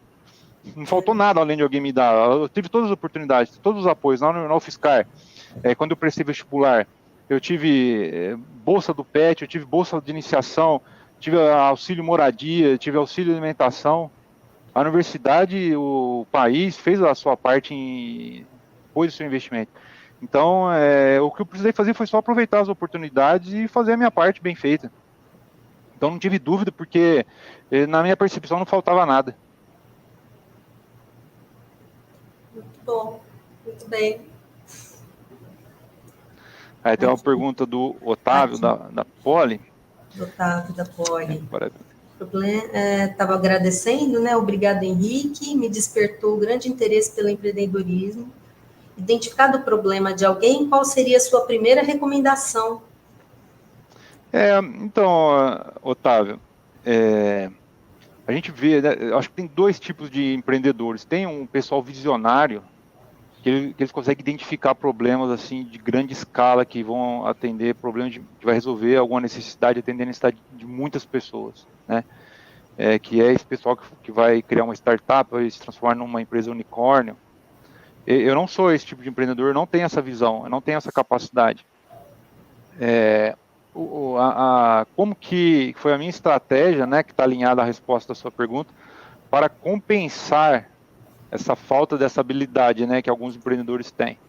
Não faltou nada além de alguém me dar. Eu tive todas as oportunidades, todos os apoios. Na UFSCar, quando eu prestei vestibular, eu tive bolsa do PET, eu tive bolsa de iniciação, tive auxílio moradia, tive auxílio alimentação. A universidade, o país fez a sua parte em pôs o seu investimento. Então, o que eu precisei fazer foi só aproveitar as oportunidades e fazer a minha parte bem feita. Então, não tive dúvida, porque na minha percepção não faltava nada. Muito bom, muito bem. Aí tem uma pergunta do Otávio, da Poli. Do Otávio, da Poli. Estava agradecendo, né? Obrigado, Henrique. Me despertou grande interesse pelo empreendedorismo. Identificado o problema de alguém, qual seria a sua primeira recomendação? Então, Otávio, a gente vê, né, acho que tem dois tipos de empreendedores. Tem um pessoal visionário, que eles conseguem identificar problemas assim de grande escala, que vão atender problemas que vai resolver alguma necessidade, atender a necessidade de muitas pessoas, né? Que é esse pessoal que vai criar uma startup, vai se transformar numa empresa unicórnio. Eu não sou esse tipo de empreendedor, eu não tenho essa visão, eu não tenho essa capacidade. Como que foi a minha estratégia, né, que está alinhada à resposta da sua pergunta, para compensar essa falta dessa habilidade, né, que alguns empreendedores têm?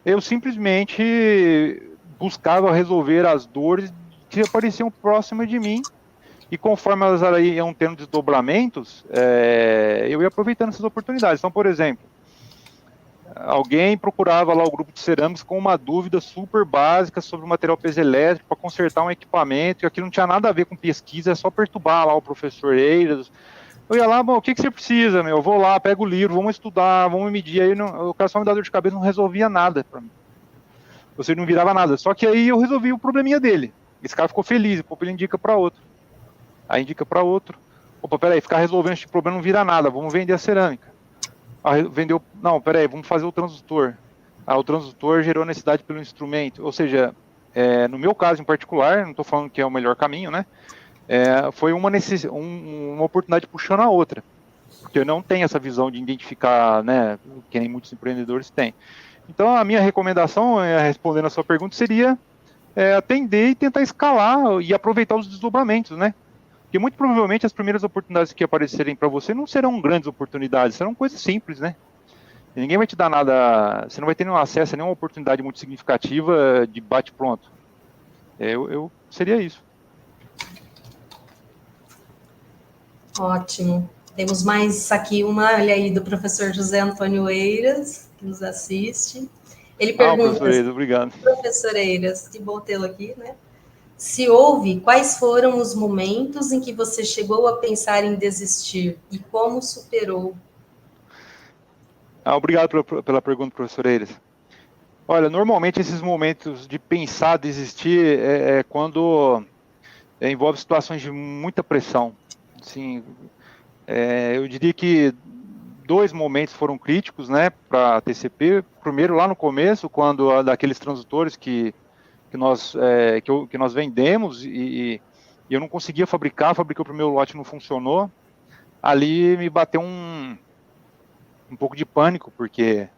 Eu simplesmente buscava resolver as dores que apareciam próximas de mim, e conforme elas iam tendo desdobramentos, eu ia aproveitando essas oportunidades. Então, por exemplo, alguém procurava lá o grupo de cerâmicos com uma dúvida super básica sobre o material piezoelétrico para consertar um equipamento, e aquilo não tinha nada a ver com pesquisa, é só perturbar lá o professor Eiras. Eu ia lá, bom, o que você precisa, meu? Eu vou lá, pego o livro, vamos estudar, vamos medir. Aí o cara só me dá dor de cabeça, não resolvia nada para mim. Você não virava nada. Só que aí eu resolvi o probleminha dele. Esse cara ficou feliz, pô, ele indica para outro. Aí indica para outro. Opa, peraí, ficar resolvendo esse problema não vira nada, vamos vender a cerâmica. Vendeu, não, peraí, vamos fazer o transdutor. O transdutor gerou necessidade pelo instrumento. Ou seja, no meu caso em particular, não estou falando que é o melhor caminho, né? Foi uma oportunidade puxando a outra. Porque eu não tenho essa visão de identificar, né, que nem muitos empreendedores têm. Então, a minha recomendação, respondendo a sua pergunta, seria atender e tentar escalar e aproveitar os desdobramentos, né? Porque muito provavelmente as primeiras oportunidades que aparecerem para você não serão grandes oportunidades, serão coisas simples, né? E ninguém vai te dar nada, você não vai ter nenhum acesso a nenhuma oportunidade muito significativa de bate-pronto. Seria isso. Ótimo. Temos mais aqui uma, olha aí, do professor José Antônio Eiras, que nos assiste. Ele pergunta... professor Eiras, obrigado. Professor Eiras, que bom tê-lo aqui, né? Se houve, quais foram os momentos em que você chegou a pensar em desistir e como superou? Obrigado pela pergunta, professor Eiras. Olha, normalmente esses momentos de pensar, desistir, quando envolve situações de muita pressão. Assim, eu diria que 2 momentos foram críticos, né, para a TCP. Primeiro, lá no começo, quando daqueles transdutores que nós vendemos e eu não conseguia fabriquei o primeiro lote, não funcionou. Ali me bateu um pouco de pânico, porque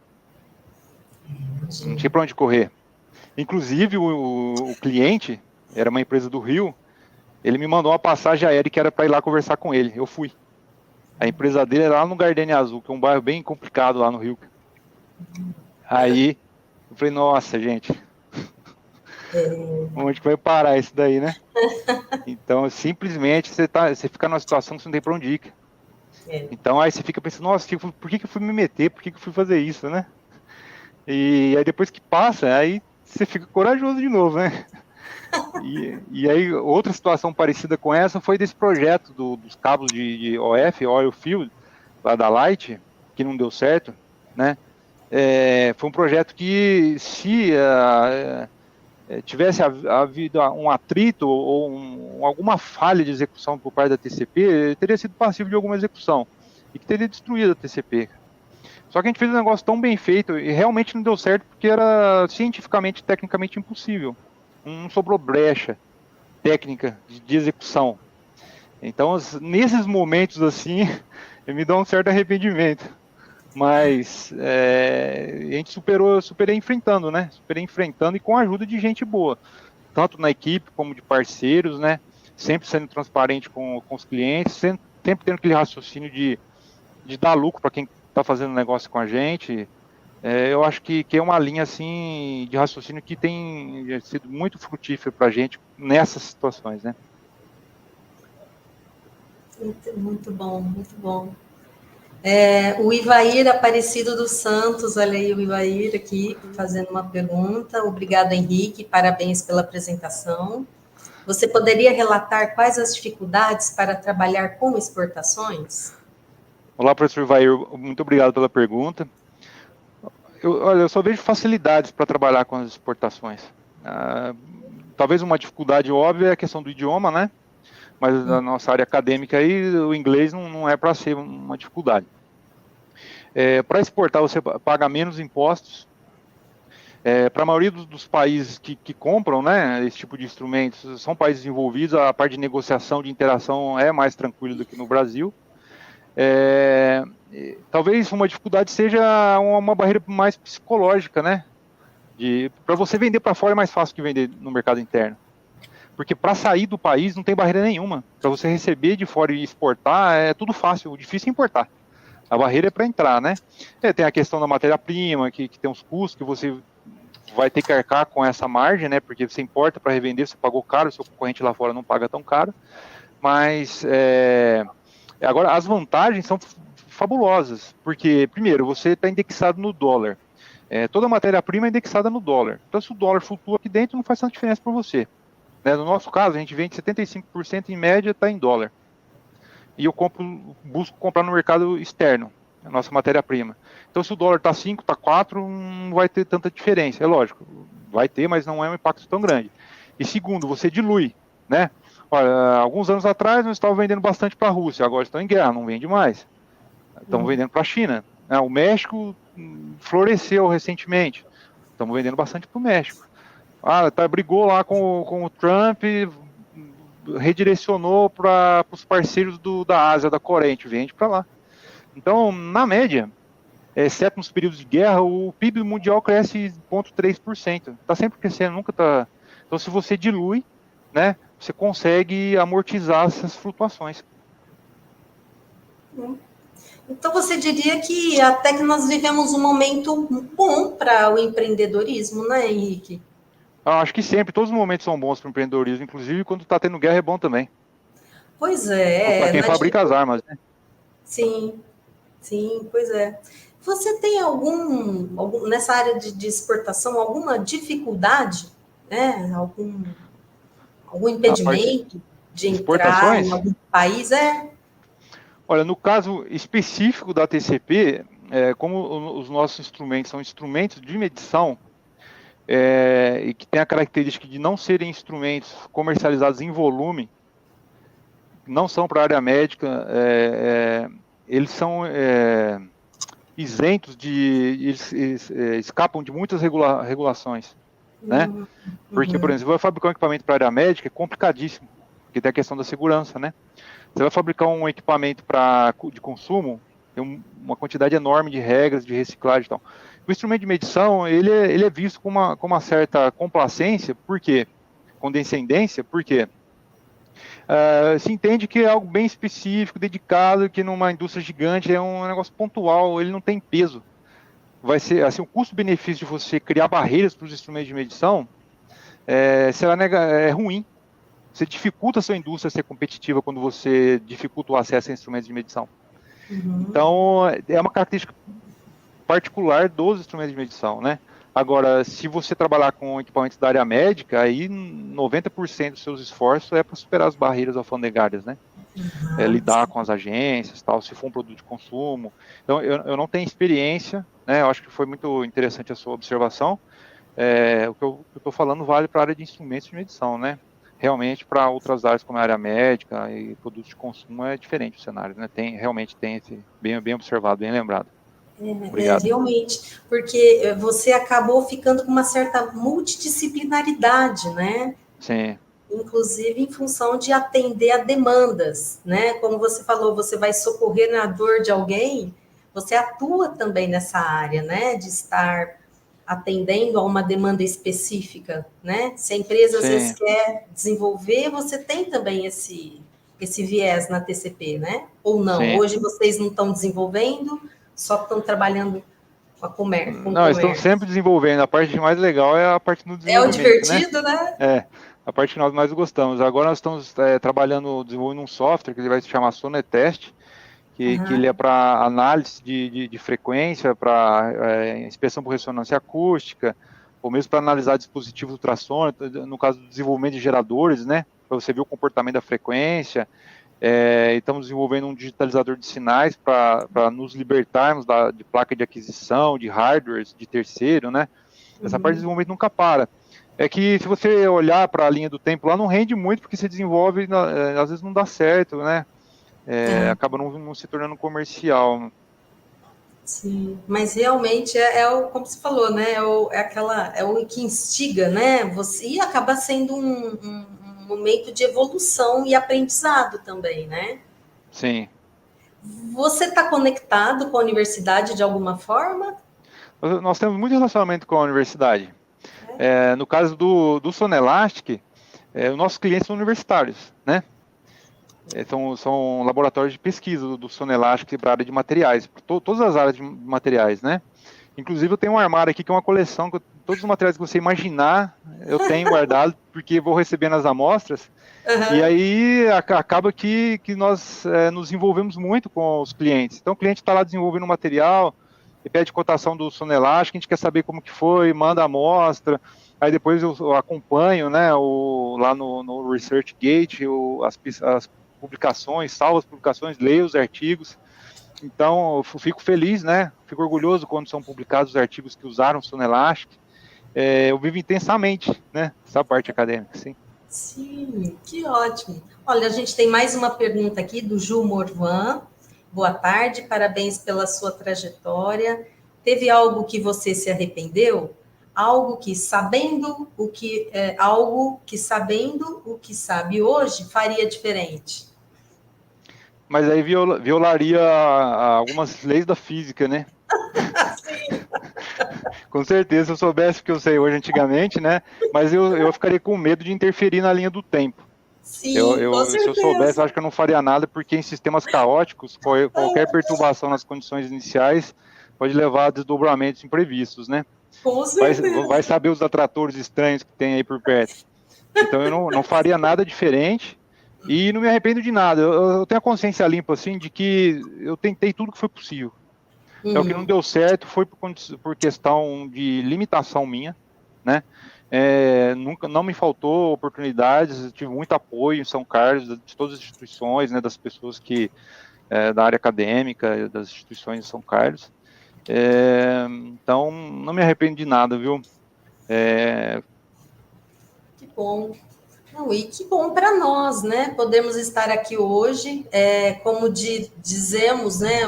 não tinha para onde correr. Inclusive, o cliente, era uma empresa do Rio, ele me mandou uma passagem aérea que era para ir lá conversar com ele. Eu fui. A empresa dele era lá no Gardenia Azul, que é um bairro bem complicado lá no Rio. Aí, eu falei, nossa, gente, onde que vai parar isso daí, né? Então, simplesmente, você fica numa situação que você não tem para onde ir. Então, aí você fica pensando, nossa, por que eu fui me meter? Por que eu fui fazer isso, né? E aí, depois que passa, aí você fica corajoso de novo, né? E aí, outra situação parecida com essa foi desse projeto dos cabos de OF, Oil Field, lá da Light, que não deu certo, né? Foi um projeto que, se tivesse havido um atrito ou alguma falha de execução por parte da TCP, teria sido passivo de alguma execução e que teria destruído a TCP. Só que a gente fez um negócio tão bem feito e realmente não deu certo porque era cientificamente, tecnicamente impossível. Não sobrou brecha técnica de execução. Então, nesses momentos assim, me dá um certo arrependimento. Mas a gente superei enfrentando, né? Superei enfrentando e com a ajuda de gente boa, tanto na equipe como de parceiros, né? Sempre sendo transparente com os clientes, sempre tendo aquele raciocínio de dar lucro para quem está fazendo negócio com a gente. Eu acho que é uma linha assim de raciocínio que tem sido muito frutífero para a gente nessas situações, né? Muito bom, muito bom. O Ivair Aparecido dos Santos, olha aí o Ivair aqui fazendo uma pergunta. Obrigado, Henrique, parabéns pela apresentação. Você poderia relatar quais as dificuldades para trabalhar com exportações? Olá, professor Ivair, muito obrigado pela pergunta. Eu só vejo facilidades para trabalhar com as exportações. Talvez uma dificuldade óbvia é a questão do idioma, né? Mas na nossa área acadêmica aí, o inglês não é para ser uma dificuldade. Para exportar, você paga menos impostos. Para a maioria dos países que compram, né, esse tipo de instrumentos, são países envolvidos, a parte de negociação, de interação é mais tranquila do que no Brasil. Talvez uma dificuldade seja uma barreira mais psicológica, né? Para você vender para fora é mais fácil que vender no mercado interno. Porque para sair do país não tem barreira nenhuma. Para você receber de fora e exportar é tudo fácil, o difícil é importar. A barreira é para entrar, né? Tem a questão da matéria-prima, que tem os custos que você vai ter que arcar com essa margem, né? Porque você importa para revender, você pagou caro, seu concorrente lá fora não paga tão caro. Mas agora as vantagens são fabulosas, porque primeiro você está indexado no dólar. toda a matéria-prima é indexada no dólar. Então, se o dólar flutua aqui dentro, não faz tanta diferença para você. Né? No nosso caso, a gente vende 75% em média, está em dólar. E eu busco comprar no mercado externo, a nossa matéria-prima. Então, se o dólar está 5, está 4, não vai ter tanta diferença. É lógico, vai ter, mas não é um impacto tão grande. E segundo, você dilui, né? Olha, alguns anos atrás nós estávamos vendendo bastante para a Rússia, agora estão em guerra, não vende mais. Estamos vendendo para a China. O México floresceu recentemente, estamos vendendo bastante para o México. Brigou lá com o Trump, redirecionou para os parceiros da Ásia, da Coreia, a gente vende para lá. Então, na média, exceto nos períodos de guerra, o PIB mundial cresce 0,3%. Está sempre crescendo, nunca está... Então, se você dilui, né, você consegue amortizar essas flutuações. Então, você diria que até que nós vivemos um momento bom para o empreendedorismo, né, Henrique? Eu acho que sempre, todos os momentos são bons para o empreendedorismo, inclusive quando está tendo guerra é bom também. Pois é. Para quem fabrica as armas, né? Sim, pois é. Você tem algum nessa área de exportação, alguma dificuldade, né? Algum impedimento de entrar em algum país? Olha, no caso específico da TCP, como os nossos instrumentos são instrumentos de medição, e que tem a característica de não serem instrumentos comercializados em volume, não são para a área médica, eles são isentos eles escapam de muitas regulações, né? Porque, por exemplo, você vai fabricar um equipamento para a área médica, é complicadíssimo, porque tem a questão da segurança, né? Você vai fabricar um equipamento de consumo, tem uma quantidade enorme de regras, de reciclagem e tal. O instrumento de medição, ele é visto com uma certa complacência, por quê? Condescendência, por quê? Se entende que é algo bem específico, dedicado, que numa indústria gigante é um negócio pontual, ele não tem peso. Vai ser, assim, o custo-benefício de você criar barreiras para os instrumentos de medição é ruim. Você dificulta a sua indústria ser competitiva quando você dificulta o acesso a instrumentos de medição. Então, é uma característica particular dos instrumentos de medição, né? Agora, se você trabalhar com equipamentos da área médica, aí 90% dos seus esforços é para superar as barreiras alfandegárias, né? Lidar com as agências, tal, se for um produto de consumo. Então, eu não tenho experiência, né? Eu acho que foi muito interessante a sua observação. O que eu estou falando vale para a área de instrumentos de medição, né? Realmente, para outras áreas como a área médica e produtos de consumo é diferente o cenário, né? Realmente tem esse bem observado, bem lembrado. Realmente, porque você acabou ficando com uma certa multidisciplinaridade, né? Sim. Inclusive em função de atender a demandas, né? Como você falou, você vai socorrer na dor de alguém, você atua também nessa área, né? De estar atendendo a uma demanda específica, né? Se a empresa às vezes quer desenvolver, você tem também esse viés na TCP, né? Ou não? Sim. Hoje vocês não estão desenvolvendo, só estão trabalhando com a comércio. Não, estão sempre desenvolvendo. A parte mais legal é a parte do desenvolvimento. É o divertido, né? A parte que nós mais gostamos. Agora nós estamos desenvolvendo um software que ele vai se chamar Sonetest, que ele é para análise de frequência, para inspeção por ressonância acústica, ou mesmo para analisar dispositivos ultrassônicos, no caso do desenvolvimento de geradores, né? Para você ver o comportamento da frequência. Estamos desenvolvendo um digitalizador de sinais para nos libertarmos de placa de aquisição, de hardwares, de terceiro, né? Essa parte de desenvolvimento nunca para. É que se você olhar para a linha do tempo lá, não rende muito, porque você desenvolve, às vezes não dá certo, né? Acaba não se tornando comercial. Sim, mas realmente como você falou, né? É o que instiga, né? E acaba sendo um momento de evolução e aprendizado também, né? Sim. Você está conectado com a universidade de alguma forma? Nós temos muito relacionamento com a universidade. No caso do Sonelastic, os nossos clientes são universitários, né? São laboratórios de pesquisa do Sonelastic para a área de materiais, todas as áreas de materiais, né? Inclusive eu tenho um armário aqui que é uma coleção, todos os materiais que você imaginar eu tenho guardado, porque vou recebendo as amostras, e aí acaba que nós nos envolvemos muito com os clientes. Então o cliente está lá desenvolvendo um material, e pede cotação do sonelástico, a gente quer saber como que foi, manda a amostra, aí depois eu acompanho, né, lá no ResearchGate, as publicações, salvo as publicações, leio os artigos. Então, eu fico feliz, né, fico orgulhoso quando são publicados os artigos que usaram o sonelástico. Eu vivo intensamente, né, essa parte acadêmica, sim. Sim, que ótimo. Olha, a gente tem mais uma pergunta aqui do Ju Morvan. Boa tarde, parabéns pela sua trajetória. Teve algo que você se arrependeu? Algo que sabendo o que sabe hoje faria diferente? Mas aí violaria algumas leis da física, né? Sim. Com certeza, se eu soubesse o que eu sei hoje antigamente, né? Mas eu ficaria com medo de interferir na linha do tempo. Sim, com Se eu soubesse, certeza. acho que eu não faria nada, porque em sistemas caóticos, qualquer perturbação nas condições iniciais pode levar a desdobramentos imprevistos, né? Com Vai certeza. saber os atratores estranhos que tem aí por perto. Então eu não faria nada diferente e não me arrependo de nada. Eu tenho a consciência limpa, assim, de que eu tentei tudo que foi possível. O que não deu certo foi por questão de limitação minha, né? Não me faltou oportunidades, eu tive muito apoio em São Carlos, de todas as instituições, né, das pessoas da área acadêmica, das instituições de São Carlos. Então, não me arrependo de nada, viu? Que bom. Não, e que bom para nós, né? Podemos estar aqui hoje, como dizemos, né?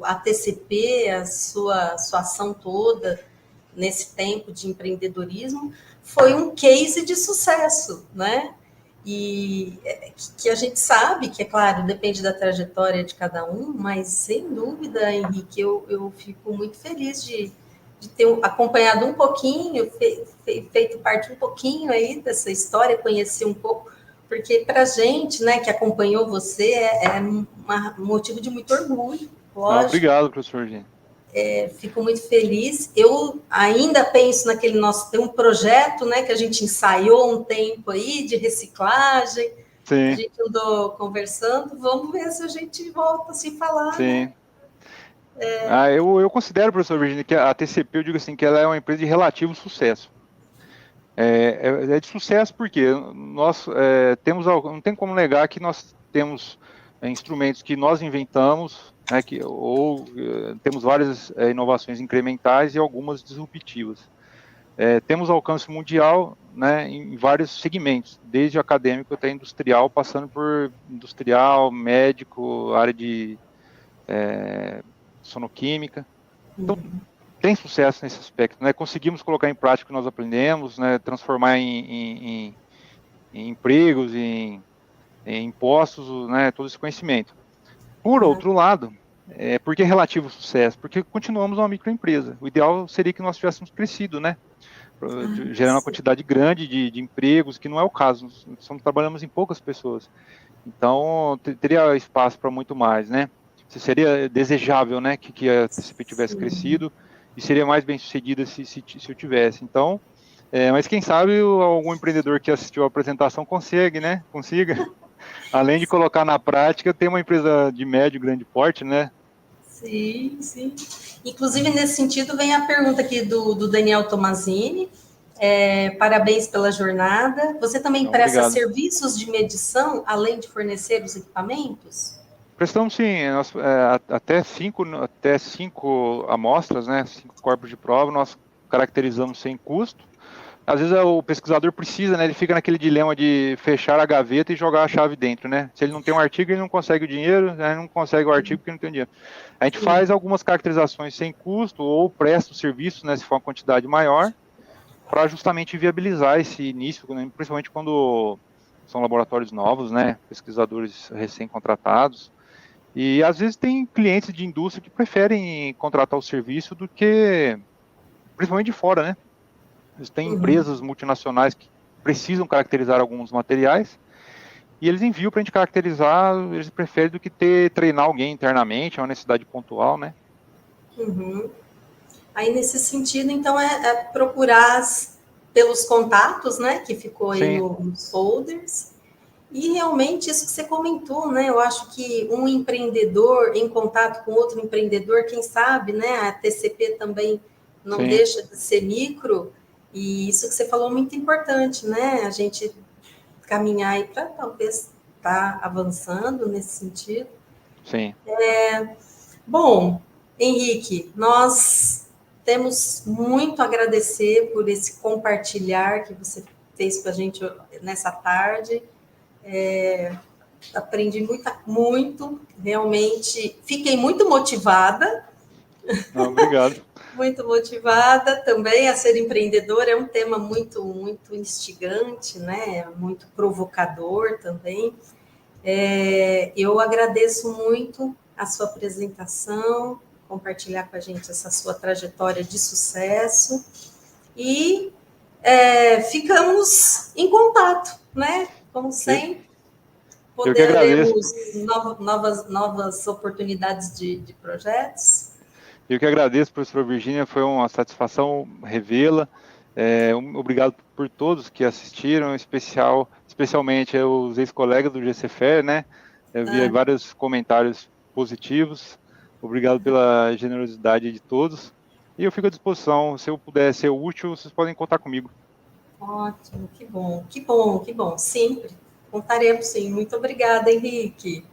A TCP, sua ação toda nesse tempo de empreendedorismo, foi um case de sucesso, né? E que a gente sabe que, é claro, depende da trajetória de cada um, mas sem dúvida, Henrique, eu fico muito feliz de ter acompanhado um pouquinho, feito parte um pouquinho aí dessa história, conhecer um pouco, porque para a gente, né, que acompanhou você, um motivo de muito orgulho, Não, lógico. obrigado, professor Gini. Fico muito feliz. Eu ainda penso naquele nosso, tem um projeto, né, que a gente ensaiou um tempo aí de reciclagem. A Sim, gente andou conversando, vamos ver se a gente volta a se falar, né? sim. Eu considero, professor Virginia, que a TCP, eu digo assim, que ela é uma empresa de relativo sucesso. É de sucesso porque nós temos, não tem como negar que nós temos instrumentos que nós inventamos, né, temos várias inovações incrementais e algumas disruptivas. Temos alcance mundial, né, em vários segmentos, desde acadêmico até industrial, passando por industrial, médico, área de sonoquímica. Então, tem sucesso nesse aspecto, né? Conseguimos colocar em prática o que nós aprendemos, né? Transformar em empregos, em impostos, né? Todo esse conhecimento. Por outro lado, por que relativo sucesso? Porque continuamos uma microempresa. O ideal seria que nós tivéssemos crescido, né? Gerando uma quantidade grande de empregos, que não é o caso. Nós trabalhamos em poucas pessoas. Então, teria espaço para muito mais, né? Seria desejável, né, que a TCP tivesse crescido e seria mais bem sucedida se eu tivesse. Então, mas quem sabe algum empreendedor que assistiu a apresentação consiga, além de colocar na prática, ter uma empresa de médio, grande porte, né? Sim, sim. Inclusive, nesse sentido, vem a pergunta aqui do Daniel Tomazini. Parabéns pela jornada. Você também Então, presta obrigado. serviços de medição, além de fornecer os equipamentos? Prestamos sim, até cinco amostras, né, 5 corpos de prova, nós caracterizamos sem custo. Às vezes o pesquisador precisa, né? Ele fica naquele dilema de fechar a gaveta e jogar a chave dentro, né? Se ele não tem um artigo, ele não consegue o dinheiro, né? Não consegue o artigo porque não tem dinheiro. A gente faz algumas caracterizações sem custo ou presta o serviço, né? Se for uma quantidade maior, para justamente viabilizar esse início, né, principalmente quando são laboratórios novos, né? Pesquisadores recém-contratados. E às vezes tem clientes de indústria que preferem contratar o serviço do que, principalmente de fora, né? Tem empresas multinacionais que precisam caracterizar alguns materiais e eles enviam para a gente caracterizar, eles preferem do que treinar alguém internamente, é uma necessidade pontual, né? Uhum. Aí, nesse sentido, então, procurar pelos contatos, né, que ficou aí Sim, nos folders, E realmente isso que você comentou, né? Eu acho que um empreendedor em contato com outro empreendedor, quem sabe, né? A TCP também não Sim, deixa de ser micro, e isso que você falou é muito importante, né? A gente caminhar aí para talvez estar avançando nesse sentido. sim. Bom, Henrique, nós temos muito a agradecer por esse compartilhar que você fez com a gente nessa tarde. Aprendi muito, realmente. Fiquei Não, obrigado. muito motivada também a ser empreendedora. É um tema muito instigante, né? Muito provocador também. Eu agradeço muito a sua apresentação, compartilhar com a gente essa sua trajetória de sucesso e ficamos em contato, né? Como Eu, sempre, eu que agradeço. poderemos novas oportunidades de projetos. Eu que agradeço, professora Virgínia, foi uma satisfação revê-la. Obrigado por todos que assistiram, especialmente os ex-colegas do GCFE, né? Eu vi Ah, vários comentários positivos. Obrigado pela generosidade de todos. E eu fico à disposição. Se eu puder ser útil, vocês podem contar comigo. ótimo, que bom, sempre. Contaremos sim. Muito obrigada, Henrique.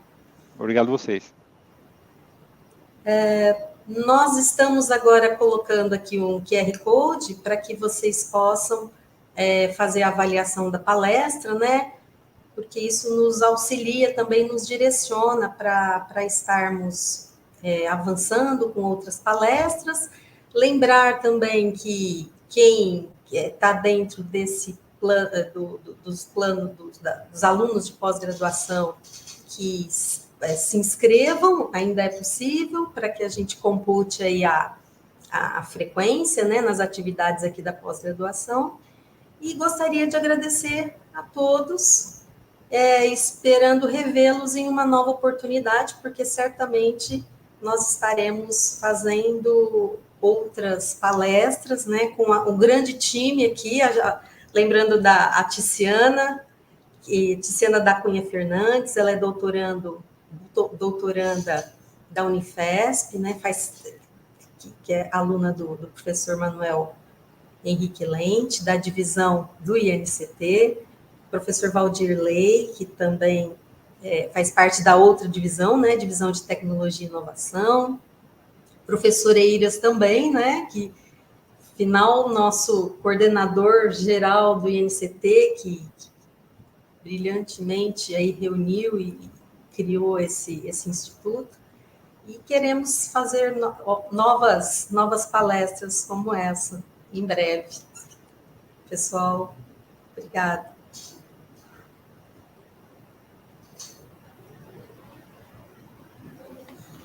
Obrigado a vocês. Nós estamos agora colocando aqui um QR Code para que vocês possam fazer a avaliação da palestra, né? Porque isso nos auxilia, também nos direciona para estarmos avançando com outras palestras. Lembrar também que quem está dentro desse plano, dos planos dos alunos de pós-graduação que se inscrevam, ainda é possível, para que a gente compute aí a frequência, né, nas atividades aqui da pós-graduação. E gostaria de agradecer a todos, esperando revê-los em uma nova oportunidade, porque certamente nós estaremos fazendo outras palestras, né, com um grande time aqui, lembrando da Tiziana, Tiziana da Cunha Fernandes, ela é doutoranda da Unifesp, né, que é aluna do professor Manuel Henrique Lente, da divisão do INCT, professor Valdir Lei, que também faz parte da outra divisão, né, divisão de tecnologia e inovação, professor Eiras também, né, que final nosso coordenador geral do INCT, que brilhantemente aí reuniu e criou esse instituto, e queremos fazer novas palestras como essa em breve. Pessoal, obrigada.